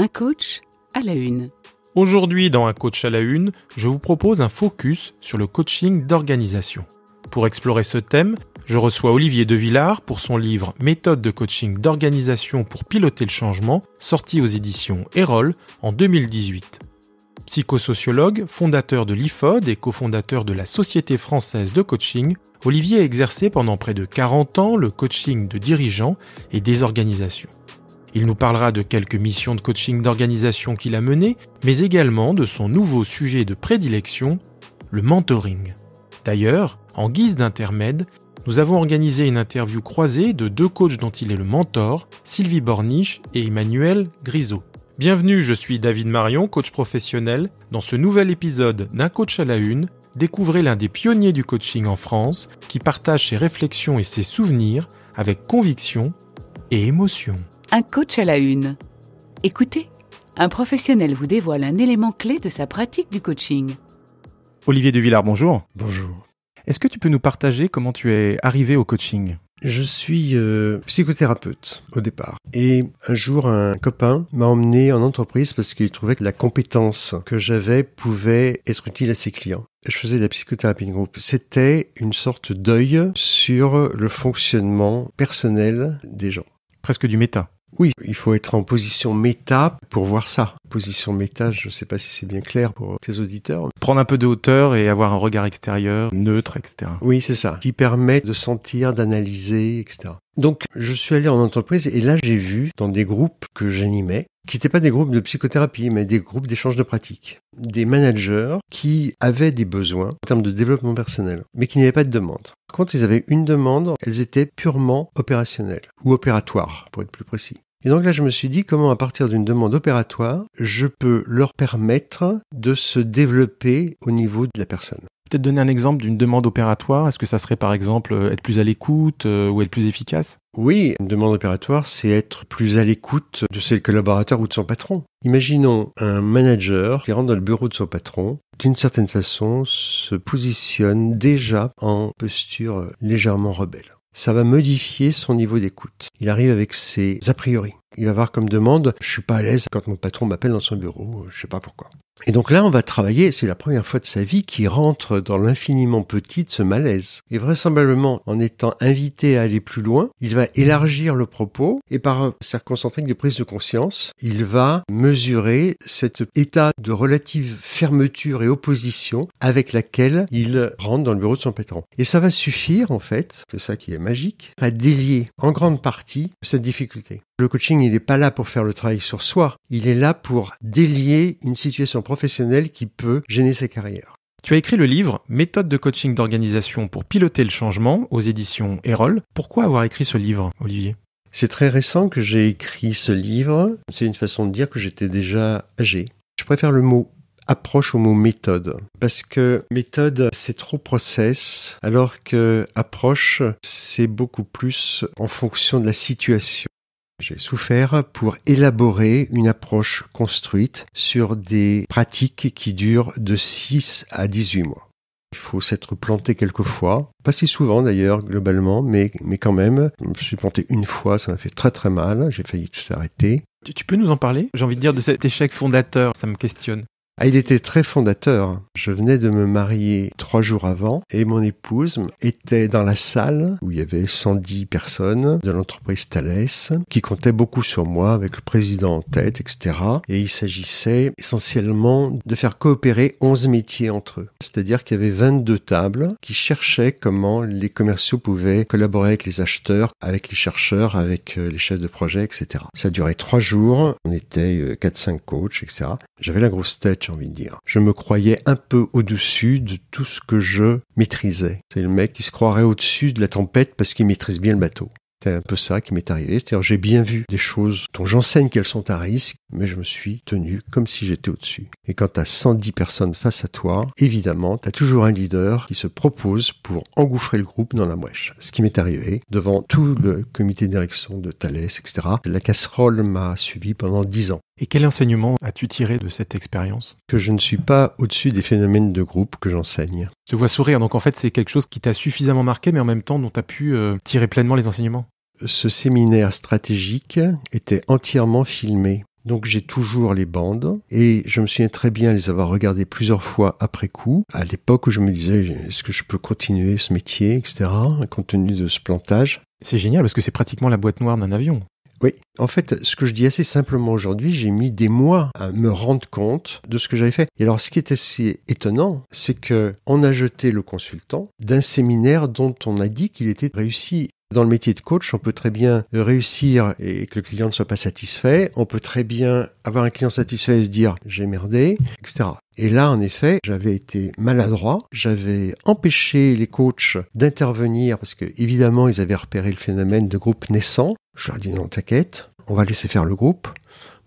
Un coach à la une. Aujourd'hui, dans Un coach à la une, je vous propose un focus sur le coaching d'organisation. Pour explorer ce thème, je reçois Olivier De Villard pour son livre « Méthode de coaching d'organisation pour piloter le changement », sorti aux éditions Erol en 2018. Psychosociologue, fondateur de l'IFOD et cofondateur de la Société française de coaching, Olivier a exercé pendant près de 40 ans le coaching de dirigeants et des organisations. Il nous parlera de quelques missions de coaching d'organisation qu'il a menées, mais également de son nouveau sujet de prédilection, le mentoring. D'ailleurs, en guise d'intermède, nous avons organisé une interview croisée de deux coachs dont il est le mentor, Sylvie Borniche et Emmanuel Grisot. Bienvenue, je suis David Marion, coach professionnel. Dans ce nouvel épisode d'Un coach à la une, découvrez l'un des pionniers du coaching en France qui partage ses réflexions et ses souvenirs avec conviction et émotion. Un coach à la une. Écoutez, un professionnel vous dévoile un élément clé de sa pratique du coaching. Olivier De Villard, bonjour. Bonjour. Est-ce que tu peux nous partager comment tu es arrivé au coaching ? Je suis psychothérapeute au départ. Et un jour, un copain m'a emmené en entreprise parce qu'il trouvait que la compétence que j'avais pouvait être utile à ses clients. Je faisais de la psychothérapie de groupe. C'était une sorte d'œil sur le fonctionnement personnel des gens. Presque du méta. Oui, il faut être en position méta pour voir ça. Position méta, je ne sais pas si c'est bien clair pour tes auditeurs. Prendre un peu de hauteur et avoir un regard extérieur, neutre, etc. Oui, c'est ça, qui permet de sentir, d'analyser, etc. Donc, je suis allé en entreprise et là, j'ai vu dans des groupes que j'animais, qui n'étaient pas des groupes de psychothérapie, mais des groupes d'échange de pratiques, des managers qui avaient des besoins en termes de développement personnel, mais qui n'avaient pas de demande. Par contre, ils avaient une demande, elles étaient purement opérationnelles, ou opératoires, pour être plus précis. Et donc là, je me suis dit comment, à partir d'une demande opératoire, je peux leur permettre de se développer au niveau de la personne. Peut-être donner un exemple d'une demande opératoire. Est-ce que ça serait par exemple être plus à l'écoute ou être plus efficace ? Oui, une demande opératoire, c'est être plus à l'écoute de ses collaborateurs ou de son patron. Imaginons un manager qui rentre dans le bureau de son patron, d'une certaine façon se positionne déjà en posture légèrement rebelle. Ça va modifier son niveau d'écoute. Il arrive avec ses a priori. Il va avoir comme demande « je suis pas à l'aise quand mon patron m'appelle dans son bureau, je sais pas pourquoi ». Et donc là, on va travailler, c'est la première fois de sa vie qu'il rentre dans l'infiniment petit de ce malaise. Et vraisemblablement, en étant invité à aller plus loin, il va élargir le propos et par circoncentrique de prise de conscience, il va mesurer cet état de relative fermeture et opposition avec laquelle il rentre dans le bureau de son patron. Et ça va suffire, en fait, c'est ça qui est magique, à délier en grande partie cette difficulté. Le coaching, il n'est pas là pour faire le travail sur soi, il est là pour délier une situation professionnelle qui peut gêner sa carrière. Tu as écrit le livre « Méthode de coaching d'organisation pour piloter le changement » aux éditions Erol. Pourquoi avoir écrit ce livre, Olivier ? C'est très récent que j'ai écrit ce livre. C'est une façon de dire que j'étais déjà âgé. Je préfère le mot approche au mot méthode. Parce que méthode, c'est trop process, alors que approche, c'est beaucoup plus en fonction de la situation. J'ai souffert pour élaborer une approche construite sur des pratiques qui durent de 6 à 18 mois. Il faut s'être planté quelques fois, pas si souvent d'ailleurs globalement, mais quand même. Je me suis planté une fois, ça m'a fait très très mal, j'ai failli tout arrêter. Tu peux nous en parler ? J'ai envie de dire de cet échec fondateur, ça me questionne. Il était très fondateur. Je venais de me marier 3 jours avant et mon épouse était dans la salle où il y avait 110 personnes de l'entreprise Thales qui comptaient beaucoup sur moi avec le président en tête, etc. Et il s'agissait essentiellement de faire coopérer 11 métiers entre eux. C'est-à-dire qu'il y avait 22 tables qui cherchaient comment les commerciaux pouvaient collaborer avec les acheteurs, avec les chercheurs, avec les chefs de projet, etc. Ça durait 3 jours. On était 4-5 coachs, etc. J'avais la grosse tête, j'ai envie de dire. Je me croyais un peu au-dessus de tout ce que je maîtrisais. C'est le mec qui se croirait au-dessus de la tempête parce qu'il maîtrise bien le bateau. C'est un peu ça qui m'est arrivé. C'est-à-dire, j'ai bien vu des choses dont j'enseigne qu'elles sont à risque, mais je me suis tenu comme si j'étais au-dessus. Et quand tu as 110 personnes face à toi, évidemment, tu as toujours un leader qui se propose pour engouffrer le groupe dans la brèche. Ce qui m'est arrivé devant tout le comité de direction de Thales, etc. La casserole m'a suivi pendant 10 ans. Et quel enseignement as-tu tiré de cette expérience ? Que je ne suis pas au-dessus des phénomènes de groupe que j'enseigne. Je te vois sourire, donc en fait c'est quelque chose qui t'a suffisamment marqué, mais en même temps dont tu as pu tirer pleinement les enseignements. Ce séminaire stratégique était entièrement filmé. Donc j'ai toujours les bandes et je me souviens très bien les avoir regardées plusieurs fois après coup. À l'époque où je me disais, est-ce que je peux continuer ce métier, etc., compte tenu de ce plantage. C'est génial parce que c'est pratiquement la boîte noire d'un avion. Oui, en fait, ce que je dis assez simplement aujourd'hui, j'ai mis des mois à me rendre compte de ce que j'avais fait. Et alors, ce qui est assez étonnant, c'est que on a jeté le consultant d'un séminaire dont on a dit qu'il était réussi. Dans le métier de coach, on peut très bien réussir et que le client ne soit pas satisfait. On peut très bien avoir un client satisfait et se dire « j'ai merdé », etc. Et là, en effet, j'avais été maladroit. J'avais empêché les coachs d'intervenir parce que, évidemment, ils avaient repéré le phénomène de groupe naissant. Je leur ai dit « non, t'inquiète, on va laisser faire le groupe ».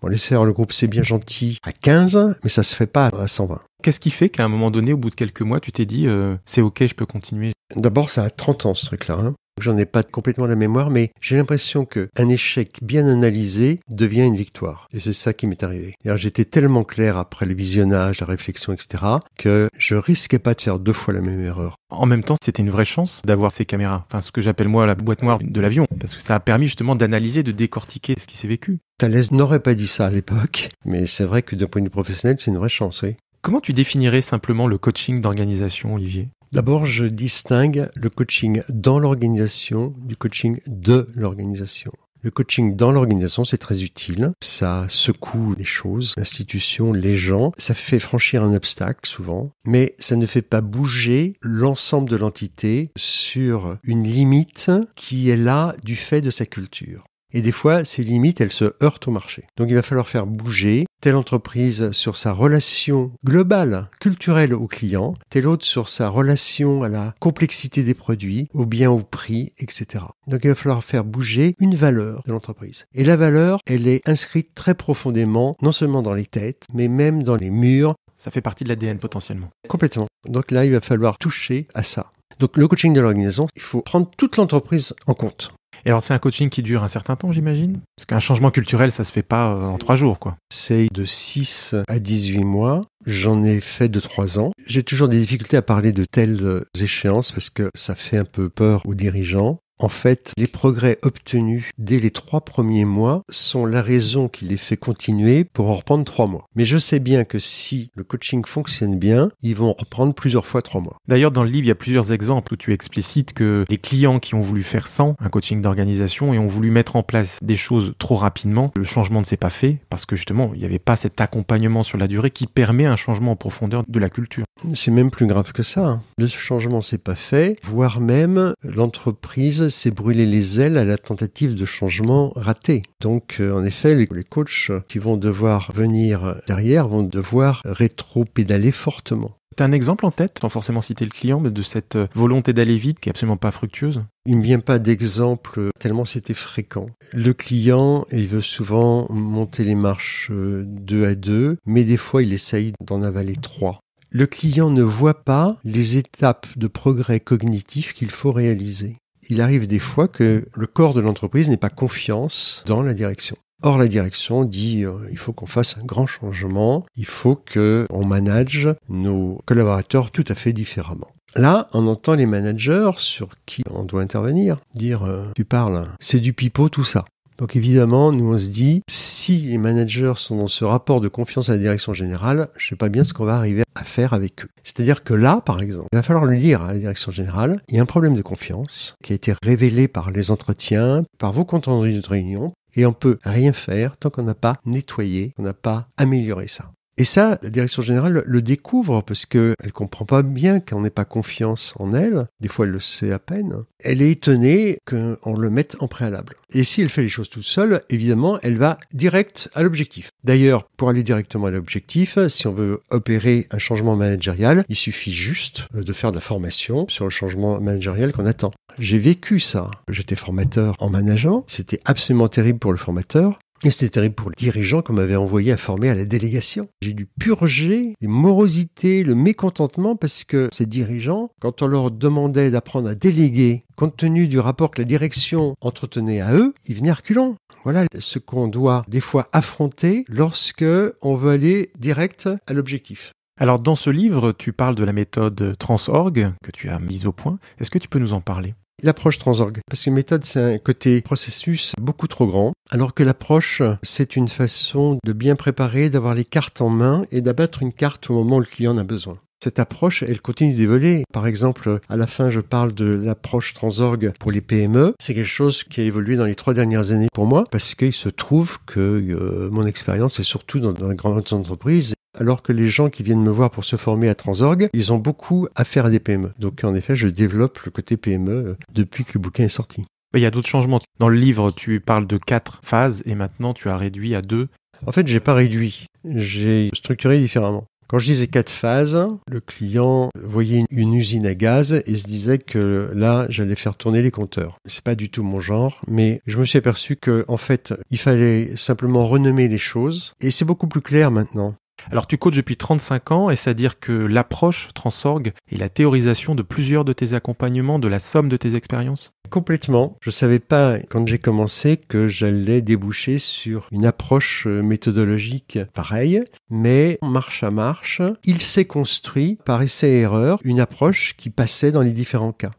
Bon, laisser faire le groupe, c'est bien gentil à 15, mais ça se fait pas à 120. Qu'est-ce qui fait qu'à un moment donné, au bout de quelques mois, tu t'es dit c'est ok, je peux continuer? D'abord, ça a 30 ans ce truc-là. J'en ai pas complètement la mémoire, mais j'ai l'impression qu'un échec bien analysé devient une victoire. Et c'est ça qui m'est arrivé. Alors, j'étais tellement clair après le visionnage, la réflexion, etc., que je risquais pas de faire 2 fois la même erreur. En même temps, c'était une vraie chance d'avoir ces caméras. Enfin, ce que j'appelle moi la boîte noire de l'avion. Parce que ça a permis justement d'analyser, de décortiquer ce qui s'est vécu. Thalès n'aurait pas dit ça à l'époque, mais c'est vrai que d'un point de vue professionnel, c'est une vraie chance, oui. Comment tu définirais simplement le coaching d'organisation, Olivier? D'abord, je distingue le coaching dans l'organisation du coaching de l'organisation. Le coaching dans l'organisation, c'est très utile. Ça secoue les choses, l'institution, les gens. Ça fait franchir un obstacle souvent, mais ça ne fait pas bouger l'ensemble de l'entité sur une limite qui est là du fait de sa culture. Et des fois, ces limites, elles se heurtent au marché. Donc il va falloir faire bouger telle entreprise sur sa relation globale, culturelle au client, telle autre sur sa relation à la complexité des produits, au bien au prix, etc. Donc il va falloir faire bouger une valeur de l'entreprise. Et la valeur, elle est inscrite très profondément, non seulement dans les têtes, mais même dans les murs. Ça fait partie de l'ADN potentiellement. Complètement. Donc là, il va falloir toucher à ça. Donc le coaching de l'organisation, il faut prendre toute l'entreprise en compte. Et alors, c'est un coaching qui dure un certain temps, j'imagine? Parce qu'un changement culturel, ça se fait pas en 3 jours, quoi. C'est de 6 à 18 mois. J'en ai fait de 3 ans. J'ai toujours des difficultés à parler de telles échéances parce que ça fait un peu peur aux dirigeants. En fait, les progrès obtenus dès les 3 premiers mois sont la raison qui les fait continuer pour en reprendre 3 mois. Mais je sais bien que si le coaching fonctionne bien, ils vont reprendre plusieurs fois 3 mois. D'ailleurs, dans le livre, il y a plusieurs exemples où tu explicites que les clients qui ont voulu faire sans un coaching d'organisation et ont voulu mettre en place des choses trop rapidement, le changement ne s'est pas fait parce que justement, il n'y avait pas cet accompagnement sur la durée qui permet un changement en profondeur de la culture. C'est même plus grave que ça. Le changement s'est pas fait, voire même l'entreprise s'est brûlé les ailes à la tentative de changement raté. Donc, en effet, les coachs qui vont devoir venir derrière vont devoir rétro-pédaler fortement. T'as un exemple en tête, sans forcément citer le client, mais de cette volonté d'aller vite qui est absolument pas fructueuse? Il ne me vient pas d'exemple tellement c'était fréquent. Le client, il veut souvent monter les marches 2 à 2, mais des fois, il essaye d'en avaler 3. Le client ne voit pas les étapes de progrès cognitif qu'il faut réaliser. Il arrive des fois que le corps de l'entreprise n'ait pas confiance dans la direction. Or, la direction dit il faut qu'on fasse un grand changement, il faut qu'on manage nos collaborateurs tout à fait différemment. Là, on entend les managers sur qui on doit intervenir dire tu parles, c'est du pipeau tout ça. Donc évidemment, nous on se dit, si les managers sont dans ce rapport de confiance à la direction générale, je ne sais pas bien ce qu'on va arriver à faire avec eux. C'est-à-dire que là, par exemple, il va falloir le dire à la direction générale, il y a un problème de confiance qui a été révélé par les entretiens, par vos comptes rendus de réunion, et on peut rien faire tant qu'on n'a pas nettoyé, qu'on n'a pas amélioré ça. Et ça, la direction générale le découvre parce que elle comprend pas bien qu'on n'ait pas confiance en elle. Des fois, elle le sait à peine. Elle est étonnée qu'on le mette en préalable. Et si elle fait les choses toute seule, évidemment, elle va direct à l'objectif. D'ailleurs, pour aller directement à l'objectif, si on veut opérer un changement managérial, il suffit juste de faire de la formation sur le changement managérial qu'on attend. J'ai vécu ça. J'étais formateur en manageant. C'était absolument terrible pour le formateur. Et c'était terrible pour le dirigeant qu'on m'avait envoyé à former à la délégation. J'ai dû purger les morosités, le mécontentement parce que ces dirigeants, quand on leur demandait d'apprendre à déléguer, compte tenu du rapport que la direction entretenait à eux, ils venaient reculons. Voilà ce qu'on doit des fois affronter lorsque on veut aller direct à l'objectif. Alors dans ce livre, tu parles de la méthode Transorg que tu as mise au point. Est-ce que tu peux nous en parler ? l'approche Transorg. Parce que méthode, c'est un côté processus beaucoup trop grand, alors que l'approche, c'est une façon de bien préparer, d'avoir les cartes en main et d'abattre une carte au moment où le client en a besoin. Cette approche, elle continue d'évoluer. Par exemple, à la fin, je parle de l'approche Transorg pour les PME. C'est quelque chose qui a évolué dans les 3 dernières années pour moi, parce qu'il se trouve que mon expérience est surtout dans les grandes entreprises. Alors que les gens qui viennent me voir pour se former à Transorg, ils ont beaucoup affaire à des PME. Donc en effet, je développe le côté PME depuis que le bouquin est sorti. Il y a d'autres changements. Dans le livre, tu parles de 4 phases et maintenant tu as réduit à 2. En fait, j'ai pas réduit. J'ai structuré différemment. Quand je disais 4 phases, le client voyait une usine à gaz et se disait que là, j'allais faire tourner les compteurs. C'est pas du tout mon genre, mais je me suis aperçu que, en fait, il fallait simplement renommer les choses et c'est beaucoup plus clair maintenant. Alors tu coaches depuis 35 ans et c'est-à-dire que l'approche Transorg est la théorisation de plusieurs de tes accompagnements, de la somme de tes expériences? Complètement. Je savais pas, quand j'ai commencé, que j'allais déboucher sur une approche méthodologique pareille, mais marche à marche, il s'est construit, par essai et erreur, une approche qui passait dans les différents cas.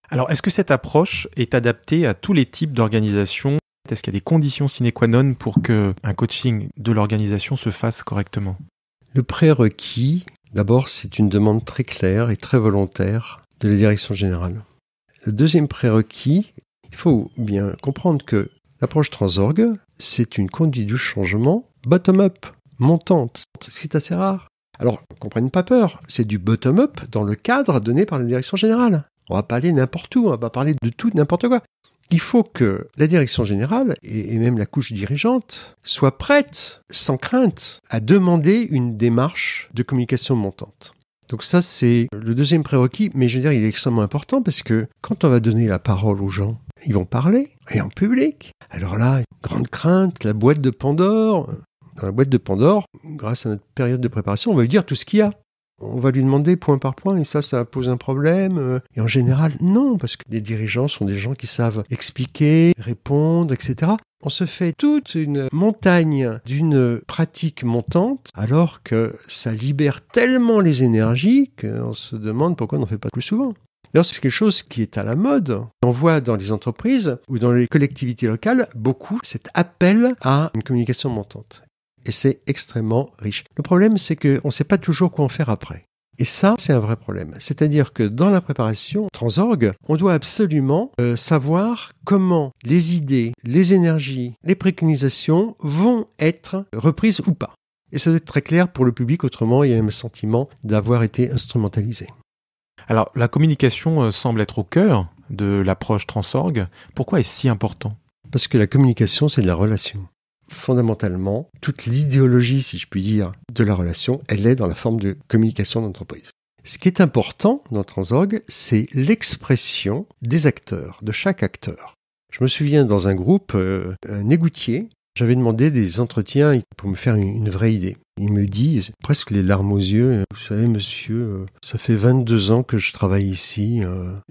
Alors est-ce que cette approche est adaptée à tous les types d'organisations? Est-ce qu'il y a des conditions sine qua non pour qu'un coaching de l'organisation se fasse correctement? Le prérequis, d'abord, c'est une demande très claire et très volontaire de la direction générale. Le deuxième prérequis, il faut bien comprendre que l'approche Transorg, c'est une conduite du changement bottom-up, montante, ce qui est assez rare. Alors, ne comprennent pas peur, c'est du bottom-up dans le cadre donné par la direction générale. On va pas aller n'importe où, on va pas parler de tout, n'importe quoi. Il faut que la direction générale et même la couche dirigeante soient prêtes, sans crainte, à demander une démarche de communication montante. Donc ça, c'est le deuxième prérequis, mais je veux dire, il est extrêmement important parce que quand on va donner la parole aux gens, ils vont parler, et en public. Alors là, grande crainte, la boîte de Pandore. Dans la boîte de Pandore, grâce à notre période de préparation, on va lui dire tout ce qu'il y a. On va lui demander point par point, et ça pose un problème. Et en général, non, parce que les dirigeants sont des gens qui savent expliquer, répondre, etc. On se fait toute une montagne d'une pratique montante, alors que ça libère tellement les énergies qu'on se demande pourquoi on n'en fait pas plus souvent. D'ailleurs, c'est quelque chose qui est à la mode. On voit dans les entreprises ou dans les collectivités locales beaucoup cet appel à une communication montante. Et c'est extrêmement riche. Le problème, c'est qu'on ne sait pas toujours quoi en faire après. Et ça, c'est un vrai problème. C'est-à-dire que dans la préparation Transorg, on doit absolument savoir comment les idées, les énergies, les préconisations vont être reprises ou pas. Et ça doit être très clair pour le public, autrement il y a le sentiment d'avoir été instrumentalisé. Alors, la communication semble être au cœur de l'approche Transorg. Pourquoi est-ce si important? Parce que la communication, c'est de la relation. Fondamentalement, toute l'idéologie, si je puis dire, de la relation, elle est dans la forme de communication d'entreprise. Ce qui est important dans Transorg, c'est l'expression des acteurs, de chaque acteur. Je me souviens dans un groupe, un égoutier, j'avais demandé des entretiens pour me faire une vraie idée. Il me dit, presque les larmes aux yeux, vous savez monsieur, ça fait 22 ans que je travaille ici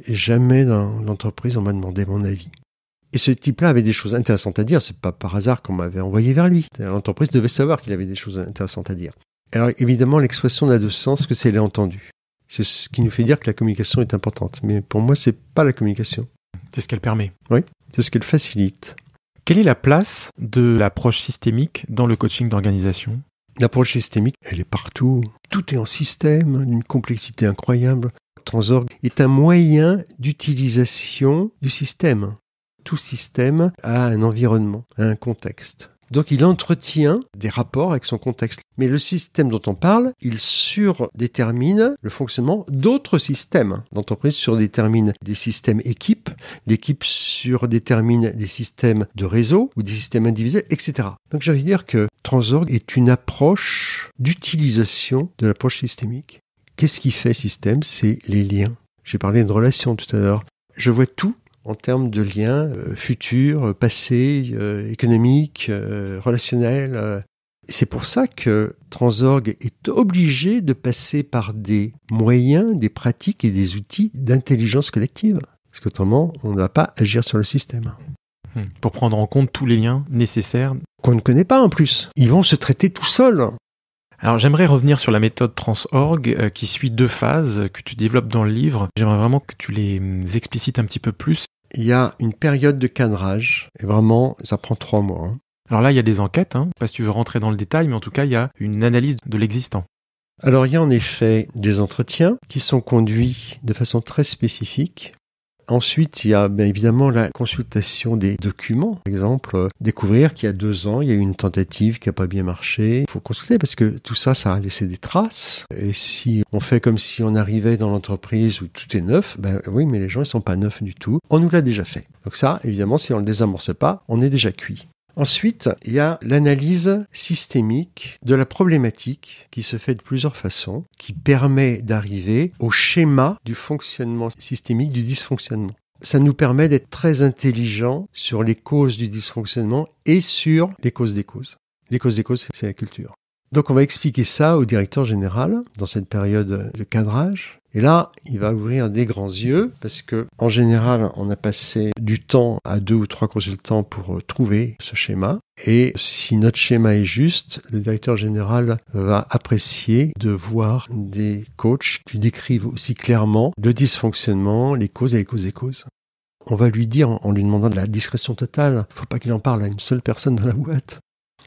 et jamais dans l'entreprise on m'a demandé mon avis. Et ce type-là avait des choses intéressantes à dire, c'est pas par hasard qu'on m'avait envoyé vers lui. L'entreprise devait savoir qu'il avait des choses intéressantes à dire. Alors évidemment, l'expression n'a de sens que si elle est entendue. C'est ce qui nous fait dire que la communication est importante. Mais pour moi, c'est pas la communication. C'est ce qu'elle permet. Oui, c'est ce qu'elle facilite. Quelle est la place de l'approche systémique dans le coaching d'organisation? L'approche systémique, elle est partout. Tout est en système, d'une complexité incroyable. Transorg est un moyen d'utilisation du système. Tout système a un environnement, a un contexte. Donc il entretient des rapports avec son contexte. Mais le système dont on parle, il surdétermine le fonctionnement d'autres systèmes. L'entreprise surdétermine des systèmes équipes, l'équipe surdétermine des systèmes de réseau ou des systèmes individuels, etc. Donc j'ai envie de dire que Transorg est une approche d'utilisation de l'approche systémique. Qu'est-ce qui fait système? C'est les liens. J'ai parlé de relations tout à l'heure. Je vois tout en termes de liens futurs, passés, économiques, relationnels. C'est pour ça que Transorg est obligé de passer par des moyens, des pratiques et des outils d'intelligence collective. Parce qu'autrement, on ne va pas agir sur le système. Pour prendre en compte tous les liens nécessaires. Qu'on ne connaît pas en plus. Ils vont se traiter tout seuls. Alors j'aimerais revenir sur la méthode Transorg qui suit 2 phases que tu développes dans le livre. J'aimerais vraiment que tu les explicites un petit peu plus. Il y a une période de cadrage, et vraiment, ça prend 3 mois. Alors là, il y a des enquêtes, pas si tu veux rentrer dans le détail, mais en tout cas, il y a une analyse de l'existant. Alors, il y a en effet des entretiens qui sont conduits de façon très spécifique. Ensuite, il y a bien évidemment la consultation des documents. Par exemple, découvrir qu'il y a 2 ans, il y a eu une tentative qui n'a pas bien marché. Il faut consulter parce que tout ça, ça a laissé des traces. Et si on fait comme si on arrivait dans l'entreprise où tout est neuf, ben oui, mais les gens, ils sont pas neufs du tout. On nous l'a déjà fait. Donc ça, évidemment, si on le désamorce pas, on est déjà cuit. Ensuite, il y a l'analyse systémique de la problématique qui se fait de plusieurs façons, qui permet d'arriver au schéma du fonctionnement systémique du dysfonctionnement. Ça nous permet d'être très intelligents sur les causes du dysfonctionnement et sur les causes des causes. Les causes des causes, c'est la culture. Donc on va expliquer ça au directeur général dans cette période de cadrage. Et là, il va ouvrir des grands yeux parce que, en général, on a passé du temps à 2 ou 3 consultants pour trouver ce schéma. Et si notre schéma est juste, le directeur général va apprécier de voir des coachs qui décrivent aussi clairement le dysfonctionnement, les causes et les causes des causes. On va lui dire, en lui demandant de la discrétion totale, faut pas qu'il en parle à une seule personne dans la boîte.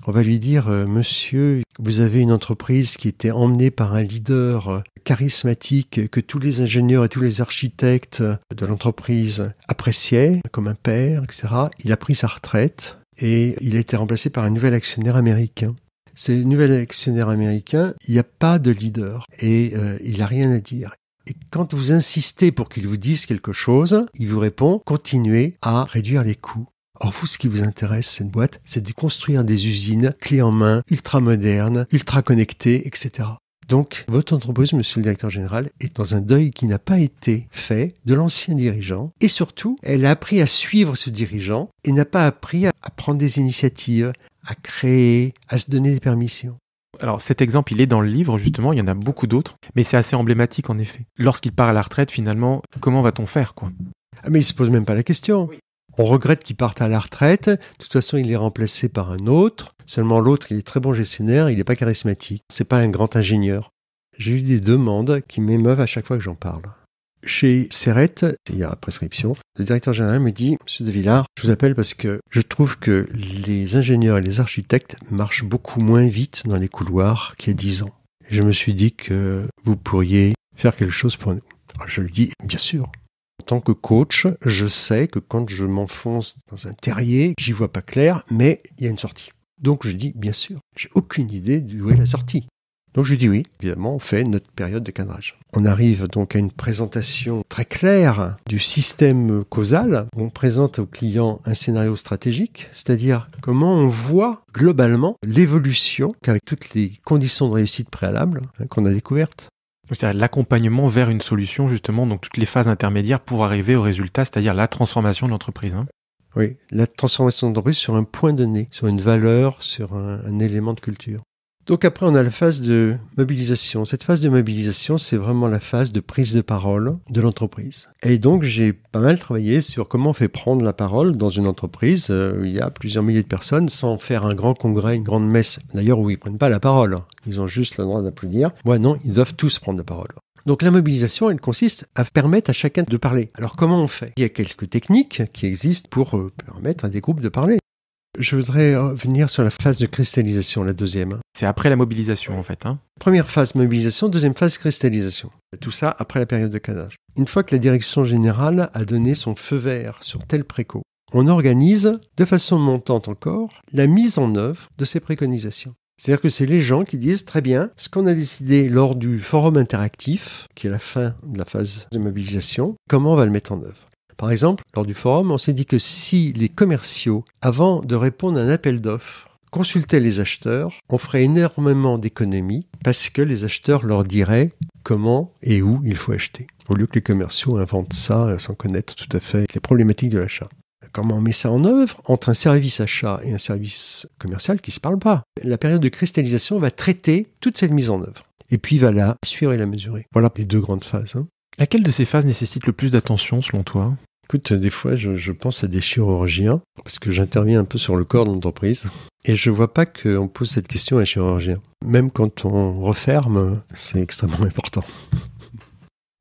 On va lui dire, monsieur, vous avez une entreprise qui était emmenée par un leader charismatique que tous les ingénieurs et tous les architectes de l'entreprise appréciaient comme un père, etc. Il a pris sa retraite et il a été remplacé par un nouvel actionnaire américain. Ce nouvel actionnaire américain, il n'y a pas de leader et il n'a rien à dire. Et quand vous insistez pour qu'il vous dise quelque chose, il vous répond, continuez à réduire les coûts. Or, vous, ce qui vous intéresse, cette boîte, c'est de construire des usines clés en main, ultra modernes, ultra connectées, etc. Donc, votre entreprise, monsieur le directeur général, est dans un deuil qui n'a pas été fait de l'ancien dirigeant. Et surtout, elle a appris à suivre ce dirigeant et n'a pas appris à prendre des initiatives, à créer, à se donner des permissions. Alors cet exemple, il est dans le livre, justement, il y en a beaucoup d'autres, mais c'est assez emblématique en effet. Lorsqu'il part à la retraite, finalement, comment va-t-on faire, quoi ? Ah, mais il se pose même pas la question. Oui. On regrette qu'il parte à la retraite. De toute façon, il est remplacé par un autre. Seulement l'autre, il est très bon gestionnaire, il n'est pas charismatique. C'est pas un grand ingénieur. J'ai eu des demandes qui m'émeuvent à chaque fois que j'en parle. Chez Serrette, il y a prescription, le directeur général me dit, monsieur De Villard, je vous appelle parce que je trouve que les ingénieurs et les architectes marchent beaucoup moins vite dans les couloirs qu'il y a 10 ans. Et je me suis dit que vous pourriez faire quelque chose pour nous. Alors je lui dis, bien sûr. En tant que coach, je sais que quand je m'enfonce dans un terrier, j'y vois pas clair, mais il y a une sortie. Donc je dis, bien sûr, j'ai aucune idée d'où est la sortie. Donc je dis oui, évidemment, on fait notre période de cadrage. On arrive donc à une présentation très claire du système causal. On présente au client un scénario stratégique, c'est-à-dire comment on voit globalement l'évolution avec toutes les conditions de réussite préalables qu'on a découvertes. C'est l'accompagnement vers une solution, justement, donc toutes les phases intermédiaires pour arriver au résultat, c'est-à-dire la transformation de l'entreprise. Oui, la transformation de l'entreprise sur un point donné, sur une valeur, sur un élément de culture. Donc après, on a la phase de mobilisation. Cette phase de mobilisation, c'est vraiment la phase de prise de parole de l'entreprise. Et donc, j'ai pas mal travaillé sur comment on fait prendre la parole dans une entreprise où il y a plusieurs milliers de personnes sans faire un grand congrès, une grande messe. D'ailleurs, où ils prennent pas la parole. Ils ont juste le droit d'applaudir. Ouais, non, ils doivent tous prendre la parole. Donc la mobilisation, elle consiste à permettre à chacun de parler. Alors comment on fait ? Il y a quelques techniques qui existent pour permettre à des groupes de parler. Je voudrais revenir sur la phase de cristallisation, la deuxième. C'est après la mobilisation, en fait. Première phase mobilisation, deuxième phase cristallisation. Tout ça après la période de cadrage. Une fois que la direction générale a donné son feu vert sur tel préco, on organise, de façon montante encore, la mise en œuvre de ces préconisations. C'est-à-dire que c'est les gens qui disent, très bien, ce qu'on a décidé lors du forum interactif, qui est la fin de la phase de mobilisation, comment on va le mettre en œuvre ? Par exemple, lors du forum, on s'est dit que si les commerciaux, avant de répondre à un appel d'offres, consultaient les acheteurs, on ferait énormément d'économies parce que les acheteurs leur diraient comment et où il faut acheter. Au lieu que les commerciaux inventent ça sans connaître tout à fait les problématiques de l'achat. Comment on met ça en œuvre entre un service achat et un service commercial qui ne se parlent pas. La période de cristallisation va traiter toute cette mise en œuvre. Et puis va la suivre et la mesurer. Voilà les deux grandes phases. Laquelle de ces phases nécessite le plus d'attention selon toi ? Écoute, des fois, je pense à des chirurgiens, parce que j'interviens un peu sur le corps de l'entreprise, et je vois pas qu'on pose cette question à un chirurgien. Même quand on referme, c'est extrêmement important.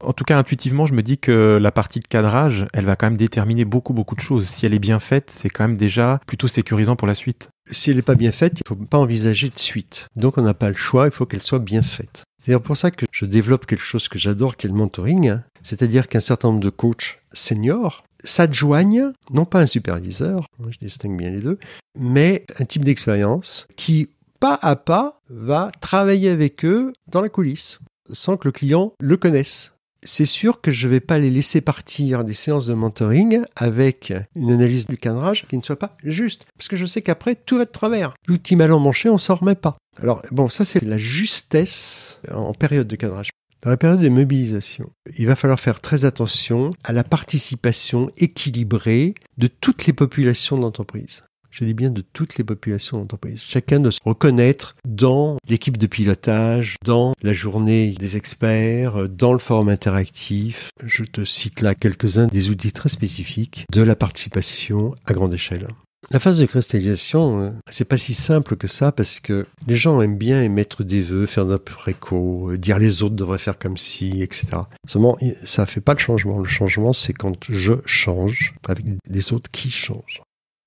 En tout cas, intuitivement, je me dis que la partie de cadrage, elle va quand même déterminer beaucoup de choses. Si elle est bien faite, c'est quand même déjà plutôt sécurisant pour la suite. Si elle n'est pas bien faite, il ne faut pas envisager de suite. Donc on n'a pas le choix, il faut qu'elle soit bien faite. C'est d'ailleurs pour ça que je développe quelque chose que j'adore, qui est le mentoring. C'est-à-dire qu'un certain nombre de coachs seniors s'adjoignent, non pas un superviseur, je distingue bien les deux, mais un type d'expérience qui, pas à pas, va travailler avec eux dans la coulisse, sans que le client le connaisse. C'est sûr que je ne vais pas les laisser partir des séances de mentoring avec une analyse du cadrage qui ne soit pas juste. Parce que je sais qu'après, tout va de travers. L'outil mal emmanché, on s'en remet pas. Alors, bon, ça, c'est la justesse en période de cadrage. Dans la période de mobilisation, il va falloir faire très attention à la participation équilibrée de toutes les populations de l'entreprise. Je dis bien de toutes les populations d'entreprise. Chacun doit se reconnaître dans l'équipe de pilotage, dans la journée des experts, dans le forum interactif. Je te cite là quelques-uns des outils très spécifiques de la participation à grande échelle. La phase de cristallisation, c'est pas si simple que ça parce que les gens aiment bien émettre des vœux, faire d'un préco, dire les autres devraient faire comme si, etc. Seulement, ça fait pas le changement. Le changement, c'est quand je change avec les autres qui changent.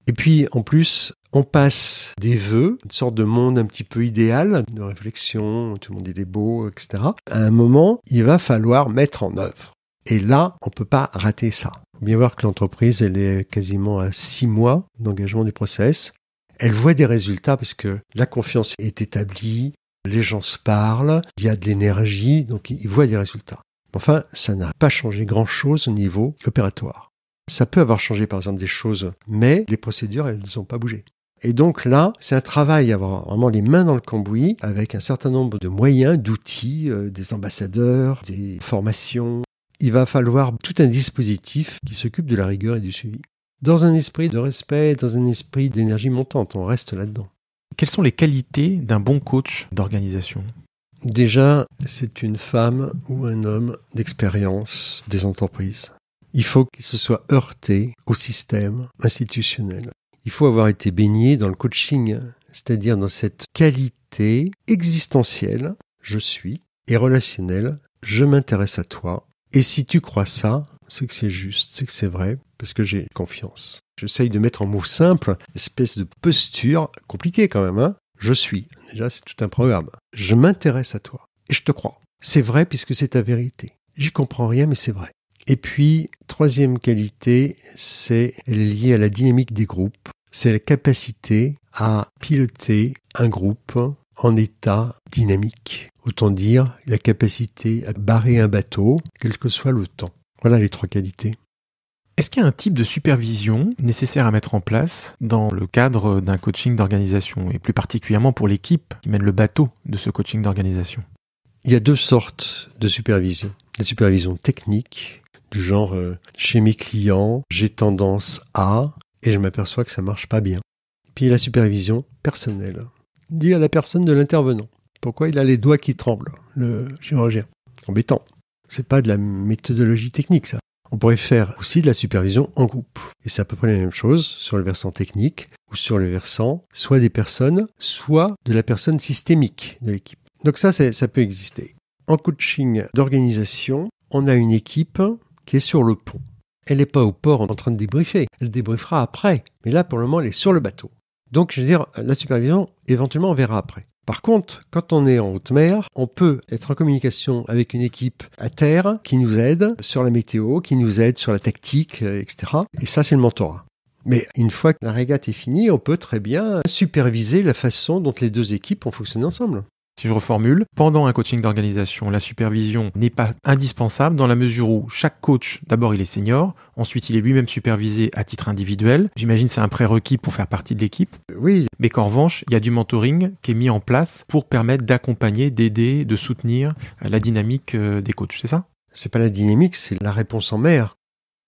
Et puis, en plus, on passe des vœux, une sorte de monde un petit peu idéal, de réflexion, tout le monde est beau, etc. À un moment, il va falloir mettre en œuvre. Et là, on peut pas rater ça. Il faut bien voir que l'entreprise, elle est quasiment à 6 mois d'engagement du process. Elle voit des résultats parce que la confiance est établie, les gens se parlent, il y a de l'énergie, donc ils voient des résultats. Enfin, ça n'a pas changé grand-chose au niveau opératoire. Ça peut avoir changé, par exemple, des choses, mais les procédures, elles n'ont pas bougé. Et donc là, c'est un travail à avoir vraiment les mains dans le cambouis, avec un certain nombre de moyens, d'outils, des ambassadeurs, des formations. Il va falloir tout un dispositif qui s'occupe de la rigueur et du suivi. Dans un esprit de respect, dans un esprit d'énergie montante, on reste là-dedans. Quelles sont les qualités d'un bon coach d'organisation ? Déjà, c'est une femme ou un homme d'expérience des entreprises. Il faut qu'il se soit heurté au système institutionnel. Il faut avoir été baigné dans le coaching, c'est-à-dire dans cette qualité existentielle, je suis, et relationnelle, je m'intéresse à toi. Et si tu crois ça, c'est que c'est juste, c'est que c'est vrai, parce que j'ai confiance. J'essaye de mettre en mots simples, une espèce de posture, compliquée quand même, hein. Je suis. Déjà, c'est tout un programme. Je m'intéresse à toi. Et je te crois. C'est vrai puisque c'est ta vérité. J'y comprends rien, mais c'est vrai. Et puis, troisième qualité, elle est liée à la dynamique des groupes. C'est la capacité à piloter un groupe en état dynamique. Autant dire, la capacité à barrer un bateau, quel que soit le temps. Voilà les 3 qualités. Est-ce qu'il y a un type de supervision nécessaire à mettre en place dans le cadre d'un coaching d'organisation, et plus particulièrement pour l'équipe qui mène le bateau de ce coaching d'organisation ? Il y a 2 sortes de supervision. La supervision technique, du genre chez mes clients, j'ai tendance à, et je m'aperçois que ça marche pas bien. Puis la supervision personnelle, dit à la personne de l'intervenant. Pourquoi il a les doigts qui tremblent, le chirurgien ? Embêtant. C'est pas de la méthodologie technique, ça. On pourrait faire aussi de la supervision en groupe. Et c'est à peu près la même chose sur le versant technique ou sur le versant soit des personnes, soit de la personne systémique de l'équipe. Donc ça peut exister. En coaching d'organisation, on a une équipe qui est sur le pont. Elle n'est pas au port en train de débriefer. Elle débriefera après. Mais là, pour le moment, elle est sur le bateau. Donc, je veux dire, la supervision, éventuellement, on verra après. Par contre, quand on est en haute mer, on peut être en communication avec une équipe à terre qui nous aide sur la météo, qui nous aide sur la tactique, etc. Et ça, c'est le mentorat. Mais une fois que la régate est finie, on peut très bien superviser la façon dont les 2 équipes ont fonctionné ensemble. Si je reformule, pendant un coaching d'organisation, la supervision n'est pas indispensable dans la mesure où chaque coach, d'abord il est senior, ensuite il est lui-même supervisé à titre individuel. J'imagine que c'est un prérequis pour faire partie de l'équipe. Oui. Mais qu'en revanche, il y a du mentoring qui est mis en place pour permettre d'accompagner, d'aider, de soutenir la dynamique des coachs, c'est ça ? C'est pas la dynamique, c'est la réponse en mer.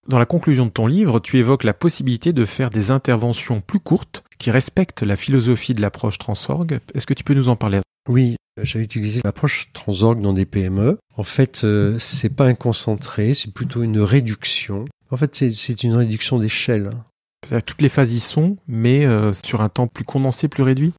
Dans la conclusion de ton livre, tu évoques la possibilité de faire des interventions plus courtes qui respectent la philosophie de l'approche Transorg. Est-ce que tu peux nous en parler ? Oui, j'ai utilisé l'approche Transorg dans des PME. En fait, c'est pas un concentré, c'est plutôt une réduction. En fait, c'est une réduction d'échelle. C'est-à-dire toutes les phases y sont, mais sur un temps plus condensé, plus réduit?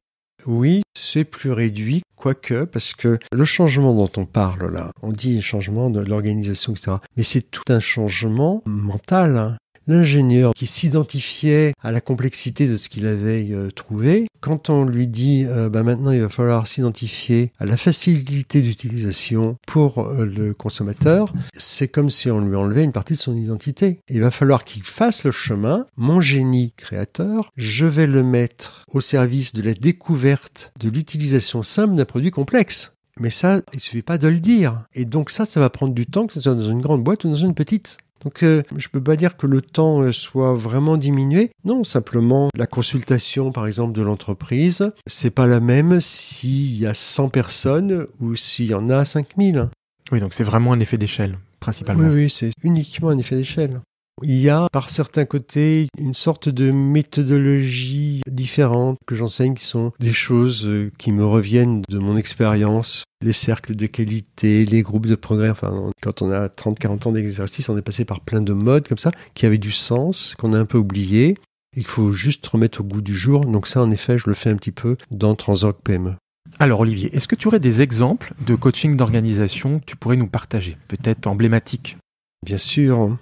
Oui, c'est plus réduit, quoique, parce que le changement dont on parle là, on dit changement de l'organisation, etc. Mais c'est tout un changement mental, hein. L'ingénieur qui s'identifiait à la complexité de ce qu'il avait trouvé, quand on lui dit maintenant il va falloir s'identifier à la facilité d'utilisation pour le consommateur, c'est comme si on lui enlevait une partie de son identité. Il va falloir qu'il fasse le chemin. Mon génie créateur, je vais le mettre au service de la découverte de l'utilisation simple d'un produit complexe. Mais ça, il suffit pas de le dire. Et donc ça va prendre du temps, que ce soit dans une grande boîte ou dans une petite. Donc je peux pas dire que le temps soit vraiment diminué. Non, simplement la consultation par exemple de l'entreprise, c'est pas la même s'il y a 100 personnes ou s'il y en a 5000. Oui, donc c'est vraiment un effet d'échelle, principalement. Oui, c'est uniquement un effet d'échelle. Il y a, par certains côtés, une sorte de méthodologie différente que j'enseigne, qui sont des choses qui me reviennent de mon expérience. Les cercles de qualité, les groupes de progrès. Enfin, quand on a 30-40 ans d'exercice, on est passé par plein de modes comme ça, qui avaient du sens, qu'on a un peu oublié, et qu'il faut juste remettre au goût du jour. Donc ça, en effet, je le fais un petit peu dans Transorg PME. Alors Olivier, est-ce que tu aurais des exemples de coaching d'organisation que tu pourrais nous partager, peut-être emblématiques? Bien sûr.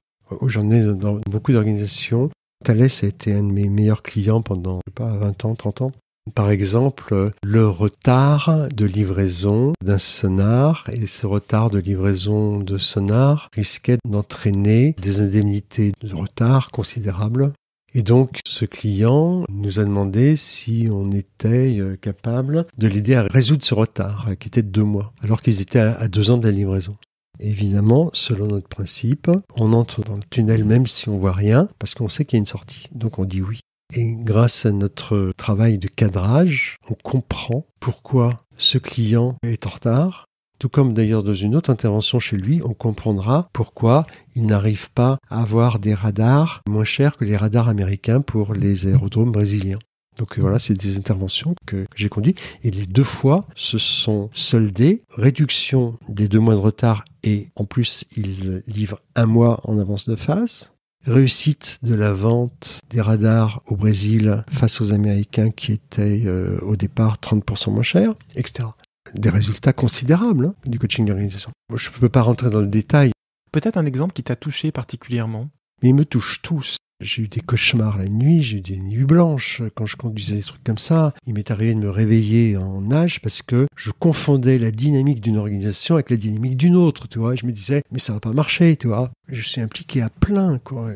J'en ai dans beaucoup d'organisations. Thales a été un de mes meilleurs clients pendant, 20 ans, 30 ans. Par exemple, le retard de livraison d'un sonar, et ce retard de livraison de sonar risquait d'entraîner des indemnités de retard considérables. Et donc, ce client nous a demandé si on était capable de l'aider à résoudre ce retard, qui était de 2 mois, alors qu'ils étaient à 2 ans de la livraison. Évidemment, selon notre principe, on entre dans le tunnel même si on voit rien, parce qu'on sait qu'il y a une sortie. Donc on dit oui. Et grâce à notre travail de cadrage, on comprend pourquoi ce client est en retard. Tout comme d'ailleurs dans une autre intervention chez lui, on comprendra pourquoi il n'arrive pas à avoir des radars moins chers que les radars américains pour les aérodromes brésiliens. Donc voilà, c'est des interventions que j'ai conduites. Et les 2 fois se sont soldées. Réduction des 2 mois de retard et en plus, il livre 1 mois en avance de phase. Réussite de la vente des radars au Brésil face aux Américains qui étaient au départ 30% moins chers, etc. Des résultats considérables du coaching d'organisation. Je ne peux pas rentrer dans le détail. Peut-être un exemple qui t'a touché particulièrement? Mais ils me touchent tous. J'ai eu des cauchemars la nuit, j'ai eu des nuits blanches quand je conduisais des trucs comme ça. Il m'est arrivé de me réveiller en nage parce que je confondais la dynamique d'une organisation avec la dynamique d'une autre, tu vois. Et je me disais, mais ça va pas marcher, tu vois. Je suis impliqué à plein, quoi.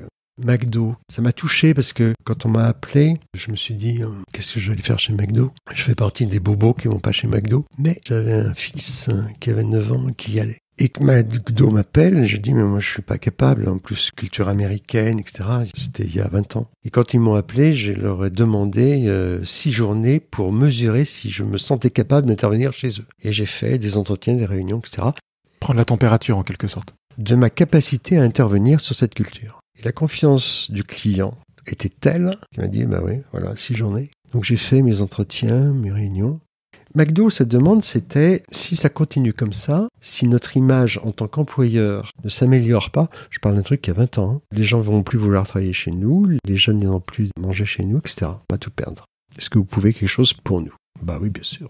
McDo, ça m'a touché parce que quand on m'a appelé, je me suis dit, qu'est-ce que je vais aller faire chez McDo? Je fais partie des bobos qui vont pas chez McDo. Mais j'avais un fils qui avait 9 ans qui y allait. Et que McDo m'appelle, je dis mais moi je suis pas capable, en plus culture américaine, etc. C'était il y a 20 ans. Et quand ils m'ont appelé, je leur ai demandé 6 journées pour mesurer si je me sentais capable d'intervenir chez eux. Et j'ai fait des entretiens, des réunions, etc. Prendre la température en quelque sorte. De ma capacité à intervenir sur cette culture. Et la confiance du client était telle qu'il m'a dit bah oui, voilà, 6 journées. Donc j'ai fait mes entretiens, mes réunions. McDo, sa demande, c'était, si ça continue comme ça, si notre image en tant qu'employeur ne s'améliore pas, je parle d'un truc qui a 20 ans, les gens vont plus vouloir travailler chez nous, les jeunes n'iront plus manger chez nous, etc. Pas tout perdre. Est-ce que vous pouvez quelque chose pour nous? Bah oui, bien sûr.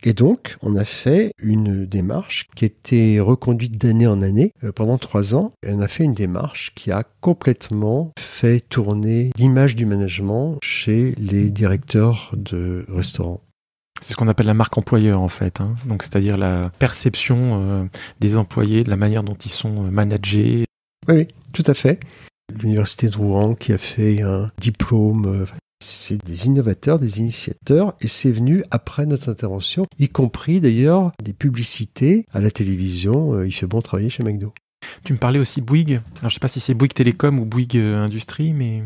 Et donc, on a fait une démarche qui était reconduite d'année en année pendant 3 ans. Et on a fait une démarche qui a complètement fait tourner l'image du management chez les directeurs de restaurants. C'est ce qu'on appelle la marque employeur en fait, hein. Donc c'est-à-dire la perception des employés, de la manière dont ils sont managés. Oui, tout à fait. L'université de Rouen qui a fait un diplôme, c'est des innovateurs, des initiateurs, et c'est venu après notre intervention, y compris d'ailleurs des publicités à la télévision. Il fait bon travailler chez McDo. Tu me parlais aussi Bouygues. Alors je sais pas si c'est Bouygues Télécom ou Bouygues Industrie, mais...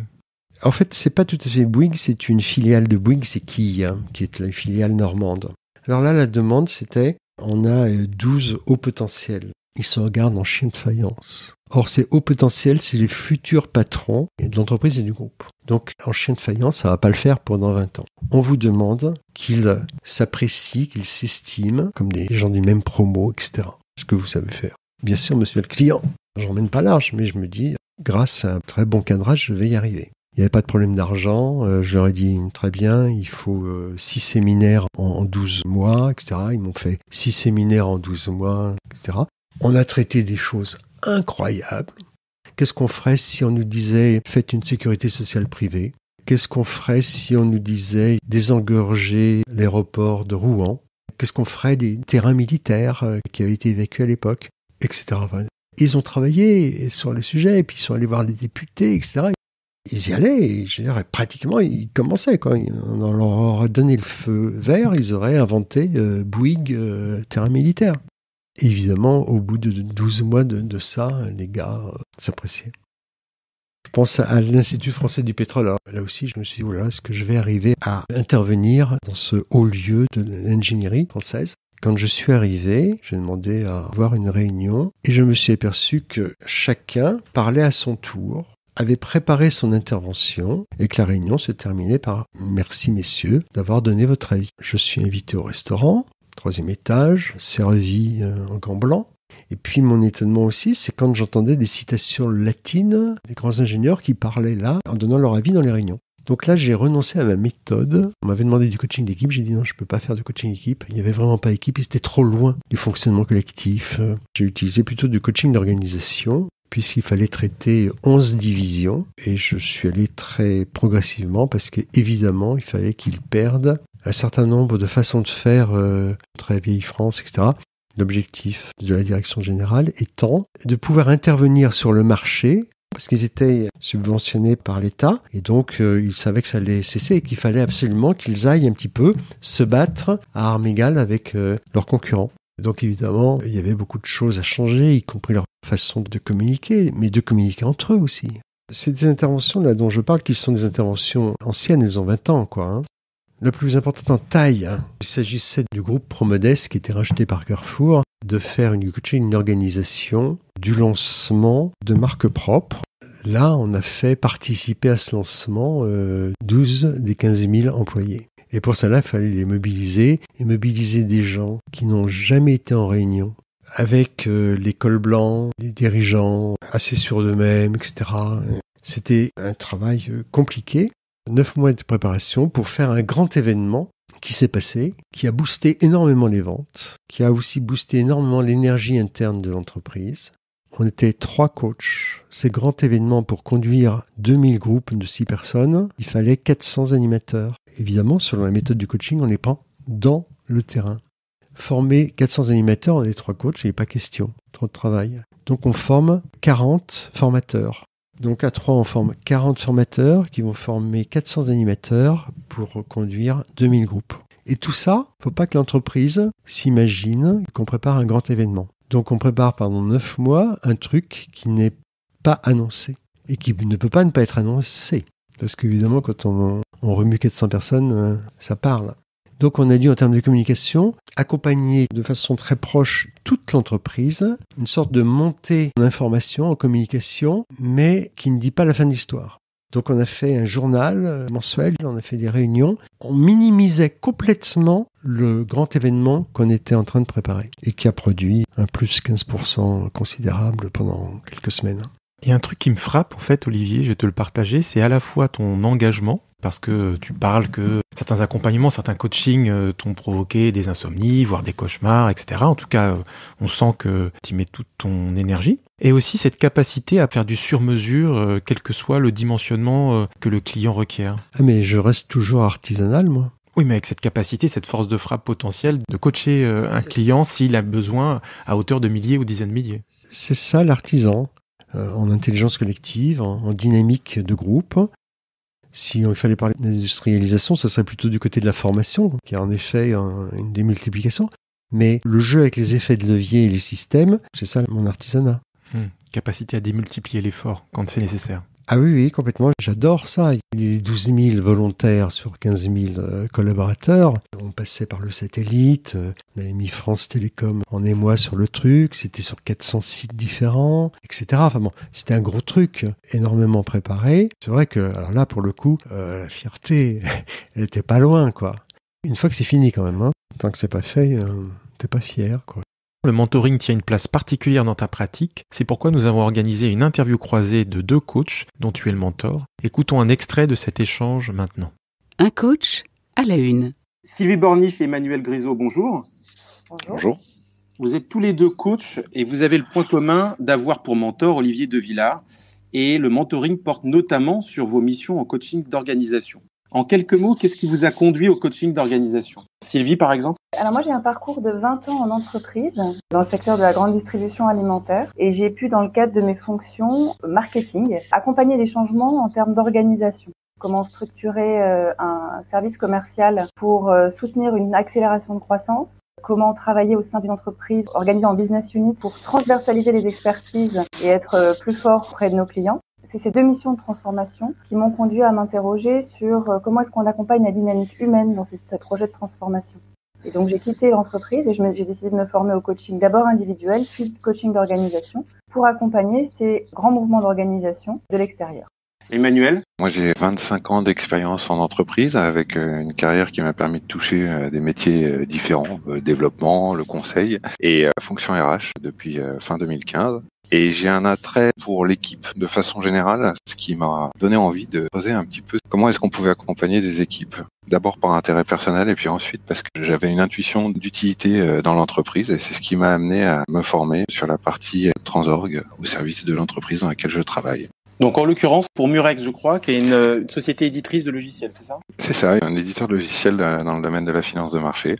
En fait, c'est pas tout à fait Bouygues, c'est une filiale de Bouygues, c'est Quille, qui est la filiale normande. Alors là, la demande, c'était, on a 12 hauts potentiels. Ils se regardent en chien de faïence. Or, ces hauts potentiels, c'est les futurs patrons de l'entreprise et du groupe. Donc, en chien de faïence, ça va pas le faire pendant 20 ans. On vous demande qu'ils s'apprécient, qu'ils s'estiment comme des gens du même promo, etc. Ce que vous savez faire. Bien sûr, monsieur le client, j'emmène pas large, mais je me dis, grâce à un très bon cadrage, je vais y arriver. Il n'y avait pas de problème d'argent. Je leur ai dit, très bien, il faut 6 séminaires en 12 mois, etc. Ils m'ont fait 6 séminaires en 12 mois, etc. On a traité des choses incroyables. Qu'est-ce qu'on ferait si on nous disait, faites une sécurité sociale privée? Qu'est-ce qu'on ferait si on nous disait, désengorger l'aéroport de Rouen? Qu'est-ce qu'on ferait des terrains militaires qui avaient été évacués à l'époque, etc. Enfin, ils ont travaillé sur le sujet, et puis ils sont allés voir les députés, etc. Ils y allaient, et je dirais, pratiquement, ils commençaient, quoi. On leur aurait donné le feu vert, ils auraient inventé Bouygues, terrain militaire. Et évidemment, au bout de 12 mois de ça, les gars s'appréciaient. Je pense à l'Institut français du pétrole. Alors, là aussi, je me suis dit, voilà, est-ce que je vais arriver à intervenir dans ce haut lieu de l'ingénierie française? Quand je suis arrivé, j'ai demandé à avoir une réunion, et je me suis aperçu que chacun parlait à son tour, avait préparé son intervention et que la réunion se terminait par « Merci messieurs d'avoir donné votre avis ». Je suis invité au restaurant, 3e étage, servi en gants blancs. Et puis mon étonnement aussi, c'est quand j'entendais des citations latines des grands ingénieurs qui parlaient là en donnant leur avis dans les réunions. Donc là, j'ai renoncé à ma méthode. On m'avait demandé du coaching d'équipe. J'ai dit non, je peux pas faire de coaching d'équipe. Il n'y avait vraiment pas d'équipe et c'était trop loin du fonctionnement collectif. J'ai utilisé plutôt du coaching d'organisation, puisqu'il fallait traiter 11 divisions. Et je suis allé très progressivement parce qu'évidemment, il fallait qu'ils perdent un certain nombre de façons de faire, très vieille France, etc. L'objectif de la direction générale étant de pouvoir intervenir sur le marché parce qu'ils étaient subventionnés par l'État et donc ils savaient que ça allait cesser et qu'il fallait absolument qu'ils aillent un petit peu se battre à armes égales avec leurs concurrents. Donc évidemment, il y avait beaucoup de choses à changer, y compris leur façon de communiquer, mais de communiquer entre eux aussi. C'est des interventions là dont je parle qui sont des interventions anciennes, elles ont 20 ans quoi. Hein. La plus importante en taille, il s'agissait du groupe Promodes qui était racheté par Carrefour, de faire une organisation du lancement de marques propres. Là, on a fait participer à ce lancement 12 des 15 000 employés. Et pour cela, il fallait les mobiliser, et mobiliser des gens qui n'ont jamais été en réunion, avec les cols blancs, les dirigeants assez sûrs d'eux-mêmes, etc. C'était un travail compliqué. 9 mois de préparation pour faire un grand événement qui s'est passé, qui a boosté énormément les ventes, qui a aussi boosté énormément l'énergie interne de l'entreprise. On était 3 coachs. Ces grands événements, pour conduire 2000 groupes de 6 personnes, il fallait 400 animateurs. Évidemment, selon la méthode du coaching, on les prend dans le terrain. Former 400 animateurs, on est 3 coachs, il n'est pas question. Trop de travail. Donc on forme 40 formateurs. Donc à 3, on forme 40 formateurs qui vont former 400 animateurs pour conduire 2000 groupes. Et tout ça, il ne faut pas que l'entreprise s'imagine qu'on prépare un grand événement. Donc on prépare pendant 9 mois un truc qui n'est pas annoncé et qui ne peut pas ne pas être annoncé. Parce qu'évidemment, quand on remue 400 personnes, ça parle. Donc on a dû, en termes de communication, accompagner de façon très proche toute l'entreprise, une sorte de montée d'information, en communication, mais qui ne dit pas la fin de l'histoire. Donc on a fait un journal mensuel, on a fait des réunions, on minimisait complètement le grand événement qu'on était en train de préparer et qui a produit un plus 15% considérable pendant quelques semaines. Il y a un truc qui me frappe, en fait, Olivier, je vais te le partager, c'est à la fois ton engagement, parce que tu parles que certains accompagnements, certains coachings t'ont provoqué des insomnies, voire des cauchemars, etc. En tout cas, on sent que tu y mets toute ton énergie. Et aussi cette capacité à faire du sur-mesure, quel que soit le dimensionnement que le client requiert. Ah mais je reste toujours artisanal, moi. Oui, mais avec cette capacité, cette force de frappe potentielle de coacher un client s'il a besoin à hauteur de milliers ou dizaines de milliers. C'est ça l'artisan. En intelligence collective, en dynamique de groupe. Si il fallait parler d'industrialisation, ça serait plutôt du côté de la formation, qui a en effet une démultiplication. Mais le jeu avec les effets de levier et les systèmes, c'est ça mon artisanat. Capacité à démultiplier l'effort quand c'est nécessaire. Ah oui, complètement. J'adore ça. Il y a 12 000 volontaires sur 15 000 collaborateurs. On passait par le satellite. On avait mis France Télécom en émoi sur le truc. C'était sur 400 sites différents, etc. Enfin bon, c'était un gros truc, énormément préparé. C'est vrai que, alors là, pour le coup, la fierté, elle était pas loin, quoi. Une fois que c'est fini, quand même, hein. Tant que c'est pas fait, t'es pas fier, quoi. Le mentoring tient une place particulière dans ta pratique. C'est pourquoi nous avons organisé une interview croisée de 2 coachs dont tu es le mentor. Écoutons un extrait de cet échange maintenant. Un coach à la une. Sylvie Borniche et Emmanuel Grisot, bonjour. Bonjour. Vous êtes tous les 2 coachs et vous avez le point commun d'avoir pour mentor Olivier de Villard. Et le mentoring porte notamment sur vos missions en coaching d'organisation. En quelques mots, qu'est-ce qui vous a conduit au coaching d'organisation ? Sylvie, par exemple ? Alors moi, j'ai un parcours de 20 ans en entreprise dans le secteur de la grande distribution alimentaire et j'ai pu, dans le cadre de mes fonctions marketing, accompagner des changements en termes d'organisation. Comment structurer un service commercial pour soutenir une accélération de croissance. Comment travailler au sein d'une entreprise organisée en business unit pour transversaliser les expertises et être plus fort auprès de nos clients. C'est ces 2 missions de transformation qui m'ont conduit à m'interroger sur comment est-ce qu'on accompagne la dynamique humaine dans ces projets de transformation. Et donc j'ai quitté l'entreprise et j'ai décidé de me former au coaching d'abord individuel, puis coaching d'organisation pour accompagner ces grands mouvements d'organisation de l'extérieur. Emmanuel ? Moi, j'ai 25 ans d'expérience en entreprise avec une carrière qui m'a permis de toucher des métiers différents, le développement, le conseil et fonction RH depuis fin 2015. Et j'ai un attrait pour l'équipe de façon générale, ce qui m'a donné envie de poser un petit peu comment est-ce qu'on pouvait accompagner des équipes. D'abord par intérêt personnel et puis ensuite parce que j'avais une intuition d'utilité dans l'entreprise et c'est ce qui m'a amené à me former sur la partie Transorg au service de l'entreprise dans laquelle je travaille. Donc en l'occurrence, pour Murex, je crois, qui est une société éditrice de logiciels, c'est ça ? C'est ça, un éditeur de logiciels dans le domaine de la finance de marché.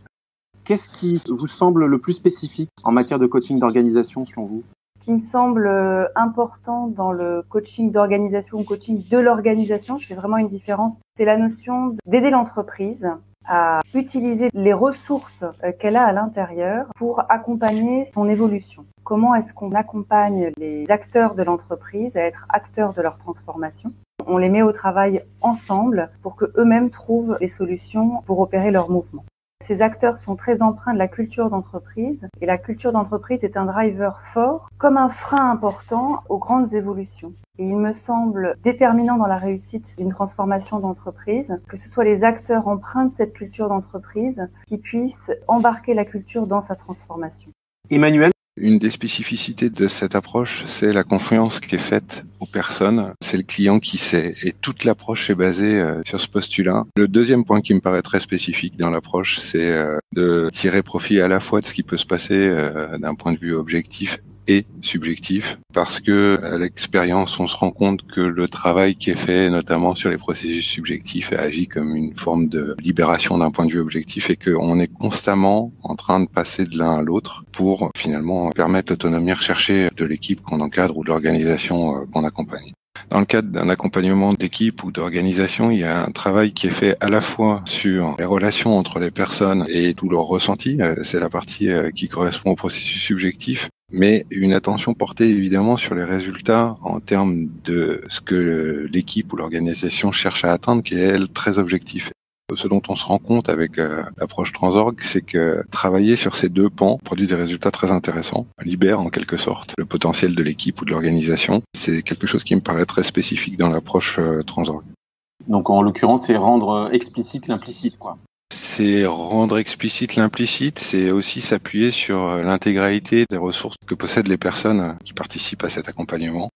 Qu'est-ce qui vous semble le plus spécifique en matière de coaching d'organisation selon vous ? Ce qui me semble important dans le coaching d'organisation ou coaching de l'organisation, je fais vraiment une différence, c'est la notion d'aider l'entreprise à utiliser les ressources qu'elle a à l'intérieur pour accompagner son évolution. Comment est-ce qu'on accompagne les acteurs de l'entreprise à être acteurs de leur transformation ? On les met au travail ensemble pour qu'eux-mêmes trouvent des solutions pour opérer leur mouvement. Ces acteurs sont très empreints de la culture d'entreprise et la culture d'entreprise est un driver fort comme un frein important aux grandes évolutions. Et il me semble déterminant dans la réussite d'une transformation d'entreprise que ce soit les acteurs empreints de cette culture d'entreprise qui puissent embarquer la culture dans sa transformation. Emmanuel ? Une des spécificités de cette approche, c'est la confiance qui est faite aux personnes. C'est le client qui sait. Et toute l'approche est basée sur ce postulat. Le deuxième point qui me paraît très spécifique dans l'approche, c'est de tirer profit à la fois de ce qui peut se passer d'un point de vue objectif et subjectif, parce que à l'expérience, on se rend compte que le travail qui est fait, notamment sur les processus subjectifs, agit comme une forme de libération d'un point de vue objectif et qu'on est constamment en train de passer de l'un à l'autre pour finalement permettre l'autonomie recherchée de l'équipe qu'on encadre ou de l'organisation qu'on accompagne. Dans le cadre d'un accompagnement d'équipe ou d'organisation, il y a un travail qui est fait à la fois sur les relations entre les personnes et tout leur ressenti, c'est la partie qui correspond au processus subjectif, mais une attention portée évidemment sur les résultats en termes de ce que l'équipe ou l'organisation cherche à atteindre, qui est elle très objectif. Ce dont on se rend compte avec l'approche Transorg, c'est que travailler sur ces 2 pans produit des résultats très intéressants, libère en quelque sorte le potentiel de l'équipe ou de l'organisation. C'est quelque chose qui me paraît très spécifique dans l'approche Transorg. Donc en l'occurrence, c'est rendre explicite l'implicite, quoi. C'est rendre explicite l'implicite, c'est aussi s'appuyer sur l'intégralité des ressources que possèdent les personnes qui participent à cet accompagnement,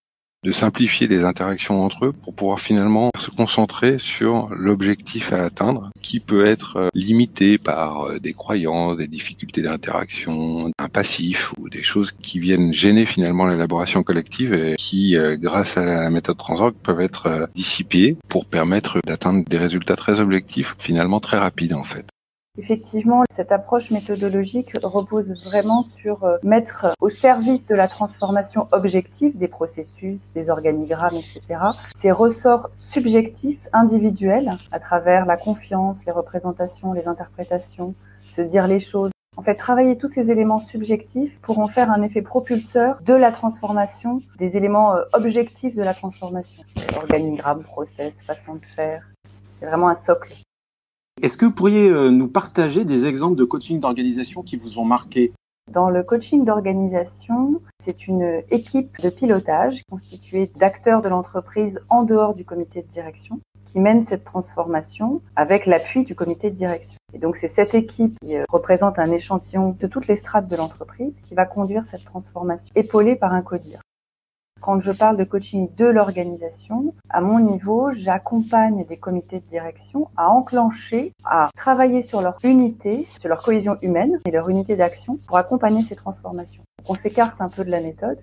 de simplifier les interactions entre eux pour pouvoir finalement se concentrer sur l'objectif à atteindre qui peut être limité par des croyances, des difficultés d'interaction, un passif ou des choses qui viennent gêner finalement l'élaboration collective et qui, grâce à la méthode Transorg, peuvent être dissipées pour permettre d'atteindre des résultats très objectifs, finalement très rapides en fait. Effectivement, cette approche méthodologique repose vraiment sur mettre au service de la transformation objective des processus, des organigrammes, etc., ces ressorts subjectifs, individuels, à travers la confiance, les représentations, les interprétations, se dire les choses. En fait, travailler tous ces éléments subjectifs pour en faire un effet propulseur de la transformation, des éléments objectifs de la transformation. Organigramme, process, façon de faire. C'est vraiment un socle. Est-ce que vous pourriez nous partager des exemples de coaching d'organisation qui vous ont marqué ? Dans le coaching d'organisation, c'est une équipe de pilotage constituée d'acteurs de l'entreprise en dehors du comité de direction qui mène cette transformation avec l'appui du comité de direction. Et donc c'est cette équipe qui représente un échantillon de toutes les strates de l'entreprise qui va conduire cette transformation, épaulée par un codir. Quand je parle de coaching de l'organisation, à mon niveau, j'accompagne des comités de direction à enclencher, à travailler sur leur unité, sur leur cohésion humaine et leur unité d'action pour accompagner ces transformations. Donc on s'écarte un peu de la méthode.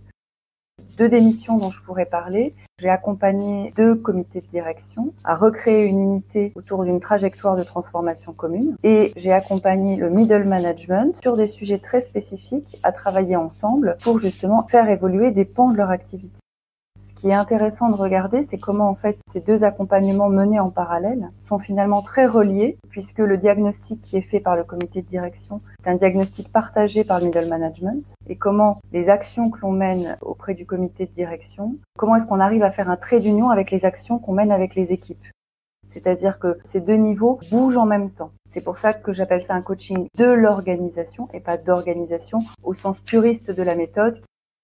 2 des missions dont je pourrais parler, j'ai accompagné 2 comités de direction à recréer une unité autour d'une trajectoire de transformation commune et j'ai accompagné le middle management sur des sujets très spécifiques à travailler ensemble pour justement faire évoluer des pans de leur activité. Ce qui est intéressant de regarder, c'est comment en fait ces 2 accompagnements menés en parallèle sont finalement très reliés puisque le diagnostic qui est fait par le comité de direction est un diagnostic partagé par le middle management et comment les actions que l'on mène auprès du comité de direction, comment est-ce qu'on arrive à faire un trait d'union avec les actions qu'on mène avec les équipes. C'est-à-dire que ces 2 niveaux bougent en même temps. C'est pour ça que j'appelle ça un coaching de l'organisation et pas d'organisation au sens puriste de la méthode.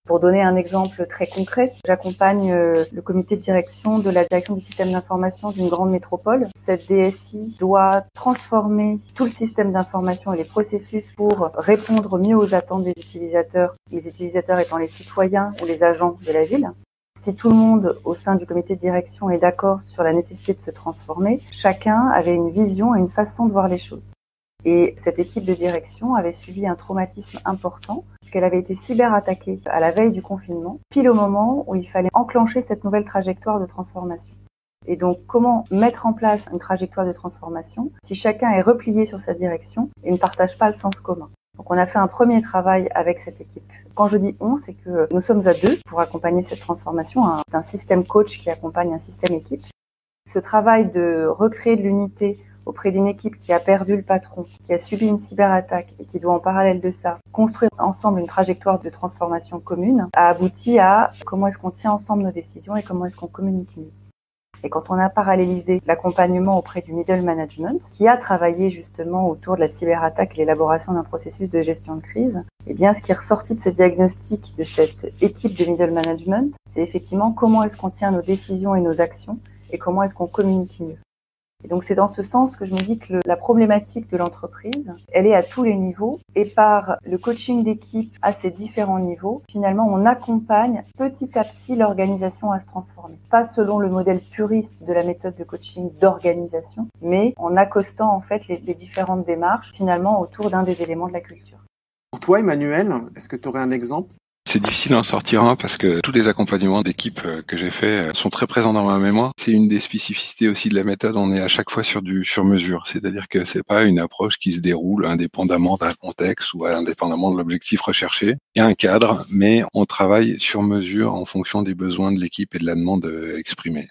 Pour donner un exemple très concret, j'accompagne le comité de direction de la direction des systèmes d'information d'une grande métropole. Cette DSI doit transformer tout le système d'information et les processus pour répondre mieux aux attentes des utilisateurs, les utilisateurs étant les citoyens ou les agents de la ville. Si tout le monde au sein du comité de direction est d'accord sur la nécessité de se transformer, chacun avait une vision et une façon de voir les choses. Et cette équipe de direction avait subi un traumatisme important puisqu'elle avait été cyberattaquée à la veille du confinement, pile au moment où il fallait enclencher cette nouvelle trajectoire de transformation. Et donc, comment mettre en place une trajectoire de transformation si chacun est replié sur sa direction et ne partage pas le sens commun? Donc, on a fait un premier travail avec cette équipe. Quand je dis on, c'est que nous sommes à 2 pour accompagner cette transformation d'un système coach qui accompagne un système équipe. Ce travail de recréer de l'unité auprès d'une équipe qui a perdu le patron, qui a subi une cyberattaque et qui doit en parallèle de ça construire ensemble une trajectoire de transformation commune, a abouti à comment est-ce qu'on tient ensemble nos décisions et comment est-ce qu'on communique mieux. Et quand on a parallélisé l'accompagnement auprès du middle management, qui a travaillé justement autour de la cyberattaque et l'élaboration d'un processus de gestion de crise, eh bien, ce qui est ressorti de ce diagnostic de cette équipe de middle management, c'est effectivement comment est-ce qu'on tient nos décisions et nos actions et comment est-ce qu'on communique mieux. Et donc c'est dans ce sens que je me dis que la problématique de l'entreprise, elle est à tous les niveaux et par le coaching d'équipe à ces différents niveaux, finalement on accompagne petit à petit l'organisation à se transformer. Pas selon le modèle puriste de la méthode de coaching d'organisation, mais en accostant en fait les différentes démarches finalement autour d'un des éléments de la culture. Pour toi, Emmanuel, est-ce que tu aurais un exemple ? C'est difficile d'en sortir un parce que tous les accompagnements d'équipe que j'ai faits sont très présents dans ma mémoire. C'est une des spécificités aussi de la méthode. On est à chaque fois sur du sur-mesure. C'est-à-dire que c'est pas une approche qui se déroule indépendamment d'un contexte ou indépendamment de l'objectif recherché. Il y a un cadre, mais on travaille sur mesure en fonction des besoins de l'équipe et de la demande exprimée.